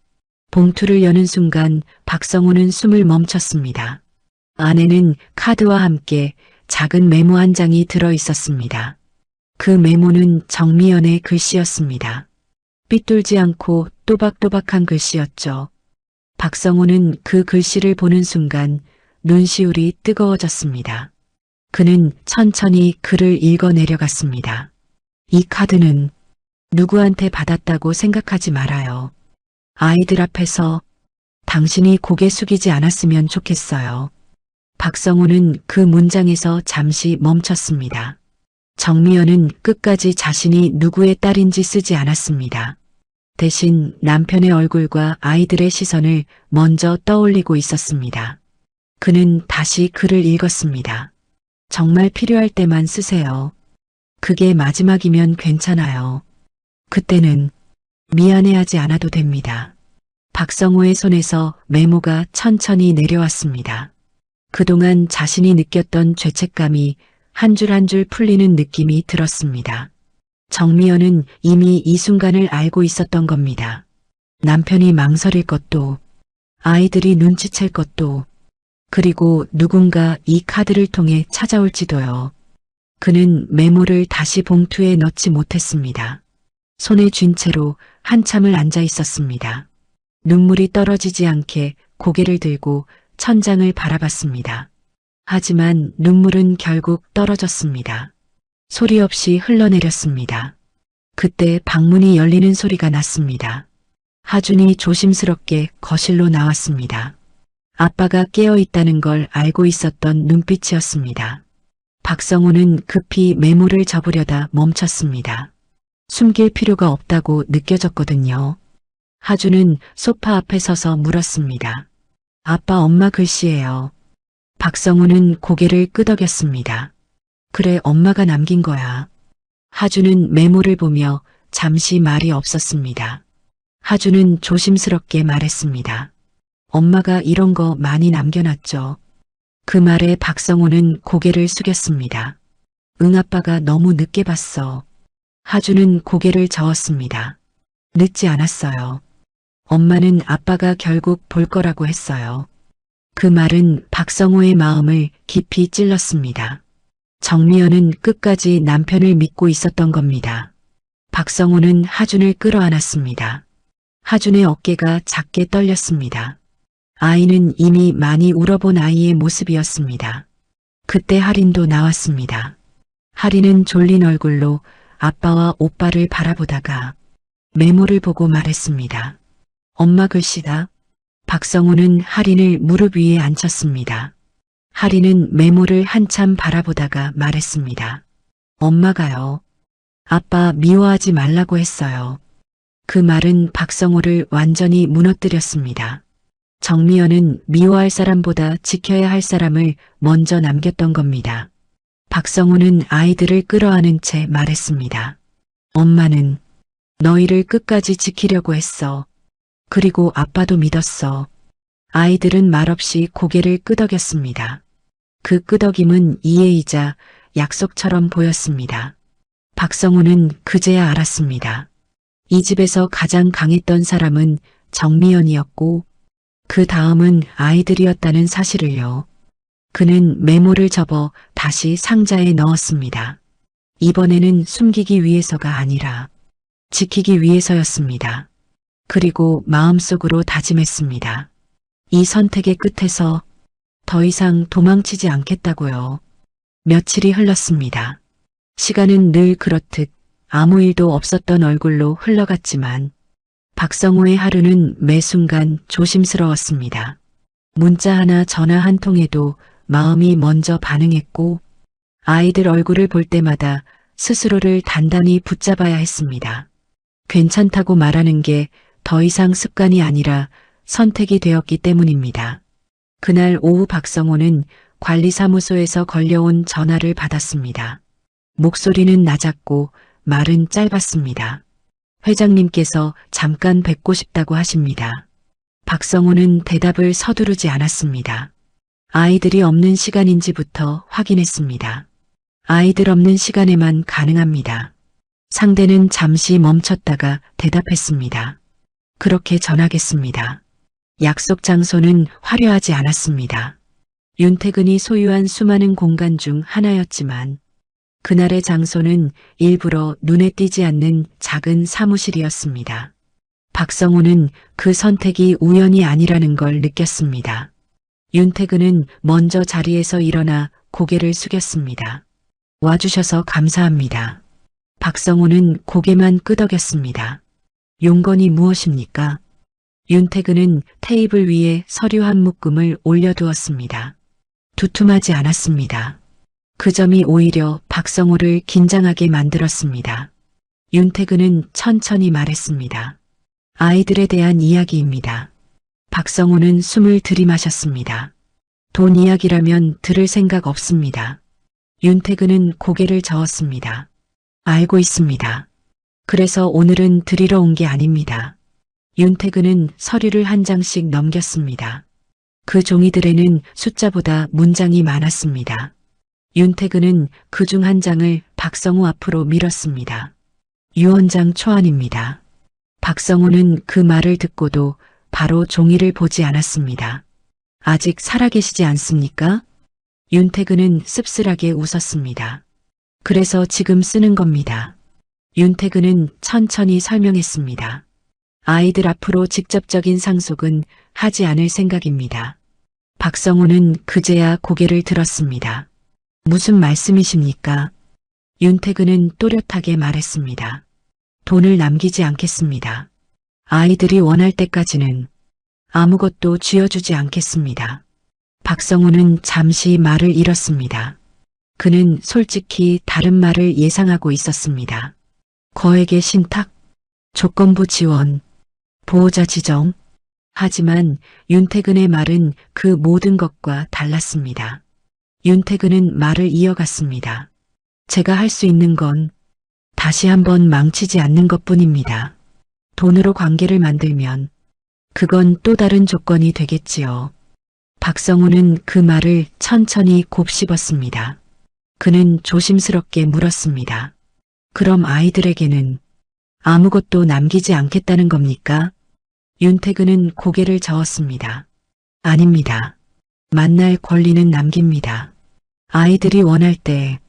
봉투를 여는 순간 박성호는 숨을 멈췄습니다. 안에는 카드와 함께 작은 메모 한 장이 들어 있었습니다. 그 메모는 정미연의 글씨였습니다. 삐뚤지 않고 또박또박한 글씨였죠. 박성호는 그 글씨를 보는 순간 눈시울이 뜨거워졌습니다. 그는 천천히 글을 읽어 내려갔습니다. 이 카드는 누구한테 받았다고 생각하지 말아요. 아이들 앞에서 당신이 고개 숙이지 않았으면 좋겠어요. 박성호는 그 문장에서 잠시 멈췄습니다. 정미연은 끝까지 자신이 누구의 딸인지 쓰지 않았습니다. 대신 남편의 얼굴과 아이들의 시선을 먼저 떠올리고 있었습니다. 그는 다시 글을 읽었습니다. 정말 필요할 때만 쓰세요. 그게 마지막이면 괜찮아요. 그때는 미안해하지 않아도 됩니다. 박성호의 손에서 메모가 천천히 내려왔습니다. 그동안 자신이 느꼈던 죄책감이 한 줄 한 줄 풀리는 느낌이 들었습니다. 정미연은 이미 이 순간을 알고 있었던 겁니다. 남편이 망설일 것도, 아이들이 눈치챌 것도, 그리고 누군가 이 카드를 통해 찾아올지도요. 그는 메모를 다시 봉투에 넣지 못했습니다. 손에 쥔 채로 한참을 앉아 있었습니다. 눈물이 떨어지지 않게 고개를 들고 천장을 바라봤습니다. 하지만 눈물은 결국 떨어졌습니다. 소리 없이 흘러내렸습니다. 그때 방문이 열리는 소리가 났습니다. 하준이 조심스럽게 거실로 나왔습니다. 아빠가 깨어 있다는 걸 알고 있었던 눈빛이었습니다. 박성호는 급히 메모를 접으려다 멈췄습니다. 숨길 필요가 없다고 느껴졌거든요. 하주는 소파 앞에 서서 물었습니다. 아빠, 엄마 글씨예요. 박성우는 고개를 끄덕였습니다. 그래, 엄마가 남긴 거야. 하주는 메모를 보며 잠시 말이 없었습니다. 하주는 조심스럽게 말했습니다. 엄마가 이런 거 많이 남겨놨죠. 그 말에 박성우는 고개를 숙였습니다. 응, 아빠가 너무 늦게 봤어. 하주는 고개를 저었습니다. 늦지 않았어요. 엄마는 아빠가 결국 볼 거라고 했어요. 그 말은 박성우의 마음을 깊이 찔렀습니다. 정미연은 끝까지 남편을 믿고 있었던 겁니다. 박성우는 하준을 끌어안았습니다. 하준의 어깨가 작게 떨렸습니다. 아이는 이미 많이 울어본 아이의 모습이었습니다. 그때 하린도 나왔습니다. 하린은 졸린 얼굴로 아빠와 오빠를 바라보다가 메모를 보고 말했습니다. 엄마 글씨다. 박성우는 하린을 무릎 위에 앉혔습니다. 하린은 메모를 한참 바라보다가 말했습니다. 엄마가요. 아빠 미워하지 말라고 했어요. 그 말은 박성우를 완전히 무너뜨렸습니다. 정미연은 미워할 사람보다 지켜야 할 사람을 먼저 남겼던 겁니다. 박성우는 아이들을 끌어안은 채 말했습니다. 엄마는 너희를 끝까지 지키려고 했어. 그리고 아빠도 믿었어. 아이들은 말없이 고개를 끄덕였습니다. 그 끄덕임은 이해이자 약속처럼 보였습니다. 박성우는 그제야 알았습니다. 이 집에서 가장 강했던 사람은 정미연이었고 그 다음은 아이들이었다는 사실을요. 그는 메모를 접어 다시 상자에 넣었습니다. 이번에는 숨기기 위해서가 아니라 지키기 위해서였습니다. 그리고 마음속으로 다짐했습니다. 이 선택의 끝에서 더 이상 도망치지 않겠다고요. 며칠이 흘렀습니다. 시간은 늘 그렇듯 아무 일도 없었던 얼굴로 흘러갔지만 박성우의 하루는 매 순간 조심스러웠습니다. 문자 하나, 전화 한 통에도 마음이 먼저 반응했고 아이들 얼굴을 볼 때마다 스스로를 단단히 붙잡아야 했습니다. 괜찮다고 말하는 게 더 이상 습관이 아니라 선택이 되었기 때문입니다. 그날 오후 박성호는 관리사무소에서 걸려온 전화를 받았습니다. 목소리는 낮았고 말은 짧았습니다. 회장님께서 잠깐 뵙고 싶다고 하십니다. 박성호는 대답을 서두르지 않았습니다. 아이들이 없는 시간인지부터 확인했습니다. 아이들 없는 시간에만 가능합니다. 상대는 잠시 멈췄다가 대답했습니다. 그렇게 전하겠습니다. 약속 장소는 화려하지 않았습니다. 윤태근이 소유한 수많은 공간 중 하나였지만 그날의 장소는 일부러 눈에 띄지 않는 작은 사무실이었습니다. 박성우는 그 선택이 우연이 아니라는 걸 느꼈습니다. 윤태근은 먼저 자리에서 일어나 고개를 숙였습니다. 와주셔서 감사합니다. 박성우는 고개만 끄덕였습니다. 용건이 무엇입니까? 윤태근은 테이블 위에 서류 한 묶음을 올려두었습니다. 두툼하지 않았습니다. 그 점이 오히려 박성우를 긴장하게 만들었습니다. 윤태근은 천천히 말했습니다. 아이들에 대한 이야기입니다. 박성우는 숨을 들이마셨습니다. 돈 이야기라면 들을 생각 없습니다. 윤태근은 고개를 저었습니다. 알고 있습니다. 그래서 오늘은 드리러 온 게 아닙니다. 윤태근은 서류를 한 장씩 넘겼습니다. 그 종이들에는 숫자보다 문장이 많았습니다. 윤태근은 그중 한 장을 박성우 앞으로 밀었습니다. 유언장 초안입니다. 박성우는 그 말을 듣고도 바로 종이를 보지 않았습니다. 아직 살아계시지 않습니까? 윤태근은 씁쓸하게 웃었습니다. 그래서 지금 쓰는 겁니다. 윤태근은 천천히 설명했습니다. 아이들 앞으로 직접적인 상속은 하지 않을 생각입니다. 박성우는 그제야 고개를 들었습니다. 무슨 말씀이십니까? 윤태근은 또렷하게 말했습니다. 돈을 남기지 않겠습니다. 아이들이 원할 때까지는 아무것도 쥐어주지 않겠습니다. 박성우는 잠시 말을 잃었습니다. 그는 솔직히 다른 말을 예상하고 있었습니다. 거액의 신탁, 조건부 지원, 보호자 지정. 하지만 윤태근의 말은 그 모든 것과 달랐습니다. 윤태근은 말을 이어갔습니다. 제가 할 수 있는 건 다시 한번 망치지 않는 것뿐입니다. 돈으로 관계를 만들면 그건 또 다른 조건이 되겠지요. 박성우는 그 말을 천천히 곱씹었습니다. 그는 조심스럽게 물었습니다. 그럼 아이들에게는 아무것도 남기지 않겠다는 겁니까? 윤태근은 고개를 저었습니다. 아닙니다. 만날 권리는 남깁니다. 아이들이 원할 때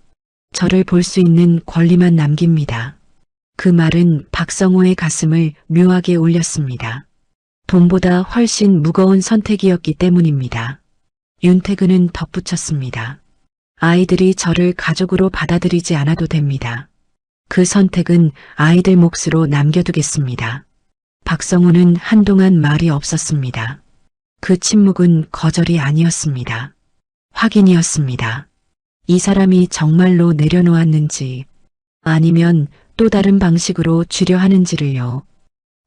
저를 볼 수 있는 권리만 남깁니다. 그 말은 박성호의 가슴을 묘하게 울렸습니다. 돈보다 훨씬 무거운 선택이었기 때문입니다. 윤태근은 덧붙였습니다. 아이들이 저를 가족으로 받아들이지 않아도 됩니다. 그 선택은 아이들 몫으로 남겨두겠습니다. 박성호는 한동안 말이 없었습니다. 그 침묵은 거절이 아니었습니다. 확인이었습니다. 이 사람이 정말로 내려놓았는지 아니면 또 다른 방식으로 주려 하는지를요.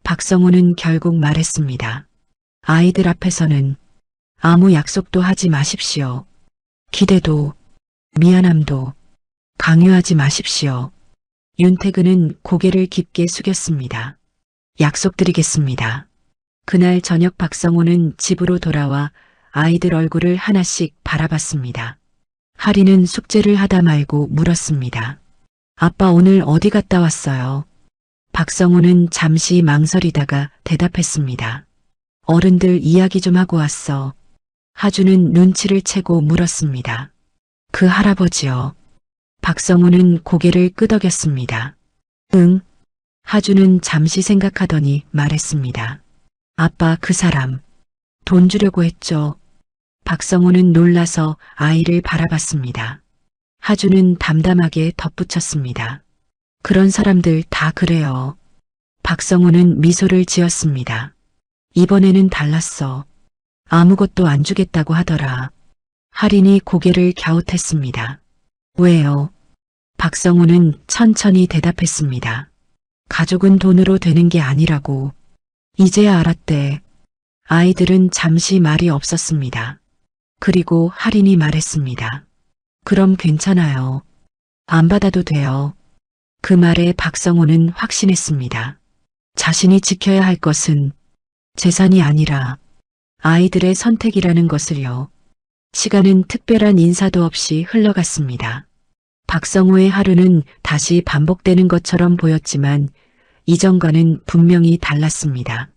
박성호는 결국 말했습니다. 아이들 앞에서는 아무 약속도 하지 마십시오. 기대도 미안함도 강요하지 마십시오. 윤태근은 고개를 깊게 숙였습니다. 약속드리겠습니다. 그날 저녁 박성호는 집으로 돌아와 아이들 얼굴을 하나씩 바라봤습니다. 하리는 숙제를 하다 말고 물었습니다. 아빠 오늘 어디 갔다 왔어요? 박성호는 잠시 망설이다가 대답했습니다. 어른들 이야기 좀 하고 왔어. 하주는 눈치를 채고 물었습니다. 그 할아버지요. 박성호는 고개를 끄덕였습니다. 응. 하주는 잠시 생각하더니 말했습니다. 아빠 그 사람 돈 주려고 했죠. 박성호는 놀라서 아이를 바라봤습니다. 하주는 담담하게 덧붙였습니다. 그런 사람들 다 그래요. 박성호는 미소를 지었습니다. 이번에는 달랐어. 아무것도 안 주겠다고 하더라. 할인이 고개를 갸웃했습니다. 왜요? 박성호는 천천히 대답했습니다. 가족은 돈으로 되는 게 아니라고. 이제야 알았대. 아이들은 잠시 말이 없었습니다. 그리고 할인이 말했습니다. 그럼 괜찮아요. 안 받아도 돼요. 그 말에 박성호는 확신했습니다. 자신이 지켜야 할 것은 재산이 아니라 아이들의 선택이라는 것을요. 시간은 특별한 인사도 없이 흘러갔습니다. 박성호의 하루는 다시 반복되는 것처럼 보였지만 이전과는 분명히 달랐습니다.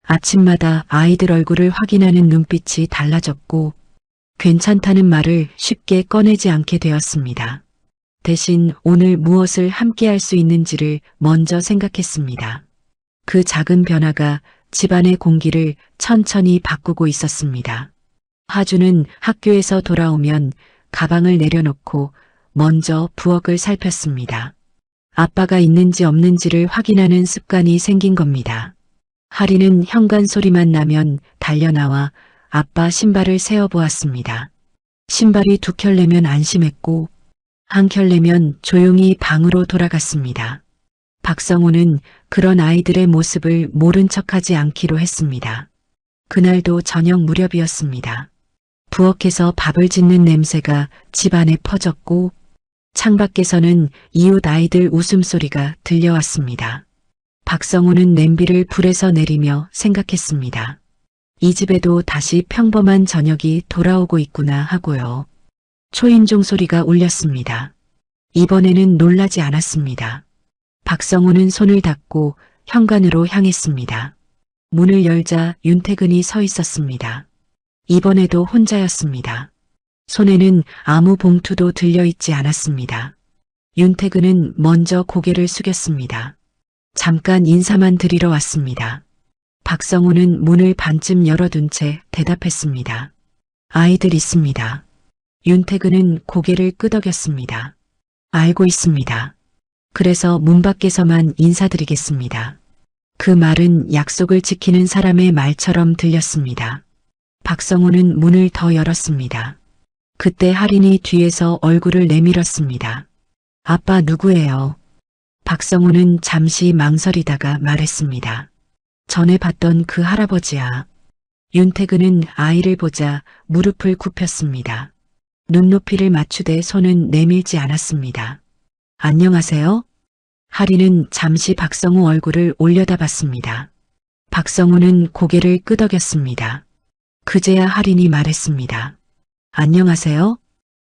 아침마다 아이들 얼굴을 확인하는 눈빛이 달라졌고 괜찮다는 말을 쉽게 꺼내지 않게 되었습니다. 대신 오늘 무엇을 함께 할 수 있는지를 먼저 생각했습니다. 그 작은 변화가 집안의 공기를 천천히 바꾸고 있었습니다. 하주는 학교에서 돌아오면 가방을 내려놓고 먼저 부엌을 살폈습니다. 아빠가 있는지 없는지를 확인하는 습관이 생긴 겁니다. 하리는 현관 소리만 나면 달려나와 아빠 신발을 세어보았습니다. 신발이 두 켤레면 안심했고 한 켤레면 조용히 방으로 돌아갔습니다. 박성호는 그런 아이들의 모습을 모른 척하지 않기로 했습니다. 그날도 저녁 무렵이었습니다. 부엌에서 밥을 짓는 냄새가 집안에 퍼졌고 창밖에서는 이웃 아이들 웃음소리가 들려왔습니다. 박성호는 냄비를 불에서 내리며 생각했습니다. 이 집에도 다시 평범한 저녁이 돌아오고 있구나 하고요. 초인종 소리가 울렸습니다. 이번에는 놀라지 않았습니다. 박성호는 손을 닫고 현관으로 향했습니다. 문을 열자 윤태근이 서 있었습니다. 이번에도 혼자였습니다. 손에는 아무 봉투도 들려있지 않았습니다. 윤태근은 먼저 고개를 숙였습니다. 잠깐 인사만 드리러 왔습니다. 박성호는 문을 반쯤 열어둔 채 대답했습니다. 아이들 있습니다. 윤태근은 고개를 끄덕였습니다. 알고 있습니다. 그래서 문 밖에서만 인사드리겠습니다. 그 말은 약속을 지키는 사람의 말처럼 들렸습니다. 박성호는 문을 더 열었습니다. 그때 할인이 뒤에서 얼굴을 내밀었습니다. 아빠 누구예요? 박성호는 잠시 망설이다가 말했습니다. 전에 봤던 그 할아버지야. 윤태근은 아이를 보자 무릎을 굽혔습니다. 눈높이를 맞추되 손은 내밀지 않았습니다. 안녕하세요? 하리는 잠시 박성우 얼굴을 올려다봤습니다. 박성우는 고개를 끄덕였습니다. 그제야 할인이 말했습니다. 안녕하세요?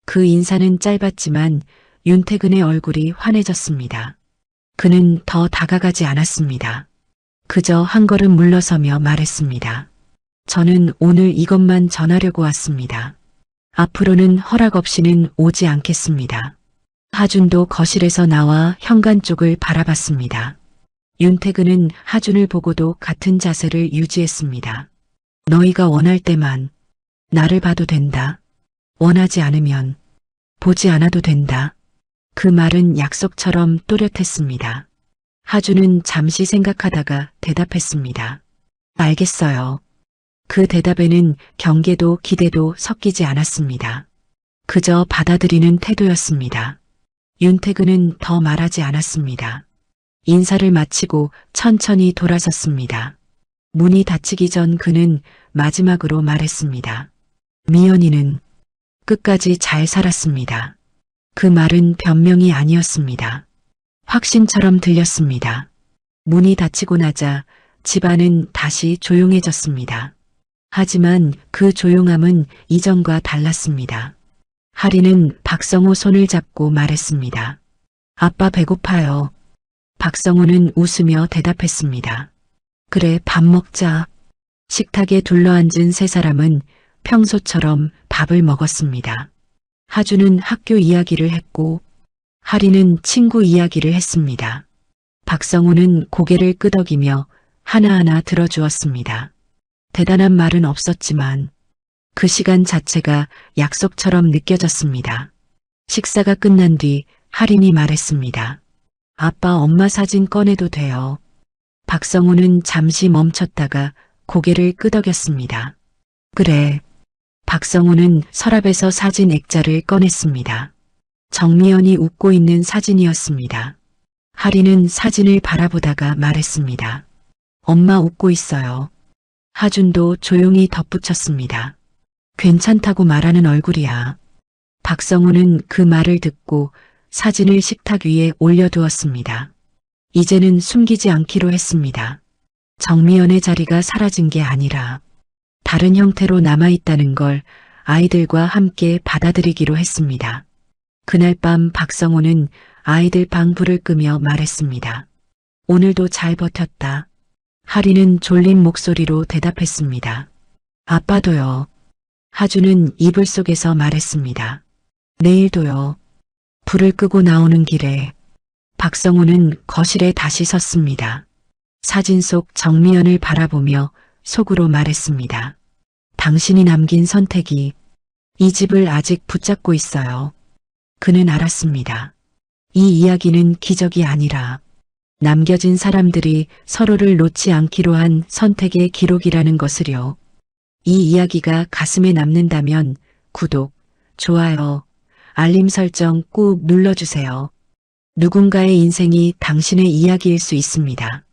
그 인사는 짧았지만 윤태근의 얼굴이 환해졌습니다. 그는 더 다가가지 않았습니다. 그저 한 걸음 물러서며 말했습니다. 저는 오늘 이것만 전하려고 왔습니다. 앞으로는 허락 없이는 오지 않겠습니다. 하준도 거실에서 나와 현관 쪽을 바라봤습니다. 윤태근은 하준을 보고도 같은 자세를 유지했습니다. 너희가 원할 때만 나를 봐도 된다. 원하지 않으면 보지 않아도 된다. 그 말은 약속처럼 또렷했습니다. 하준은 잠시 생각하다가 대답했습니다. 알겠어요. 그 대답에는 경계도 기대도 섞이지 않았습니다. 그저 받아들이는 태도였습니다. 윤태근은 더 말하지 않았습니다. 인사를 마치고 천천히 돌아섰습니다. 문이 닫히기 전 그는 마지막으로 말했습니다. 미연이는 끝까지 잘 살았습니다. 그 말은 변명이 아니었습니다. 확신처럼 들렸습니다. 문이 닫히고 나자 집안은 다시 조용해졌습니다. 하지만 그 조용함은 이전과 달랐습니다. 하리는 박성우 손을 잡고 말했습니다. 아빠 배고파요. 박성우는 웃으며 대답했습니다. 그래, 밥 먹자. 식탁에 둘러앉은 세 사람은 평소처럼 밥을 먹었습니다. 하주는 학교 이야기를 했고 하리는 친구 이야기를 했습니다. 박성우는 고개를 끄덕이며 하나하나 들어주었습니다. 대단한 말은 없었지만 그 시간 자체가 약속처럼 느껴졌습니다. 식사가 끝난 뒤 하린이 말했습니다. 아빠 엄마 사진 꺼내도 돼요. 박성우는 잠시 멈췄다가 고개를 끄덕였습니다. 그래. 박성우는 서랍에서 사진 액자를 꺼냈습니다. 정미연이 웃고 있는 사진이었습니다. 하리는 사진을 바라보다가 말했습니다. 엄마 웃고 있어요. 하준도 조용히 덧붙였습니다. 괜찮다고 말하는 얼굴이야. 박성우는 그 말을 듣고 사진을 식탁 위에 올려두었습니다. 이제는 숨기지 않기로 했습니다. 정미연의 자리가 사라진 게 아니라 다른 형태로 남아있다는 걸 아이들과 함께 받아들이기로 했습니다. 그날 밤 박성우는 아이들 방 불을 끄며 말했습니다. 오늘도 잘 버텼다. 하리는 졸린 목소리로 대답했습니다. 아빠도요. 하주는 이불 속에서 말했습니다. 내일도요. 불을 끄고 나오는 길에 박성우는 거실에 다시 섰습니다. 사진 속 정미연을 바라보며 속으로 말했습니다. 당신이 남긴 선택이 이 집을 아직 붙잡고 있어요. 그는 알았습니다. 이 이야기는 기적이 아니라 남겨진 사람들이 서로를 놓지 않기로 한 선택의 기록이라는 것을요. 이 이야기가 가슴에 남는다면 구독, 좋아요, 알림 설정 꾹 눌러주세요. 누군가의 인생이 당신의 이야기일 수 있습니다.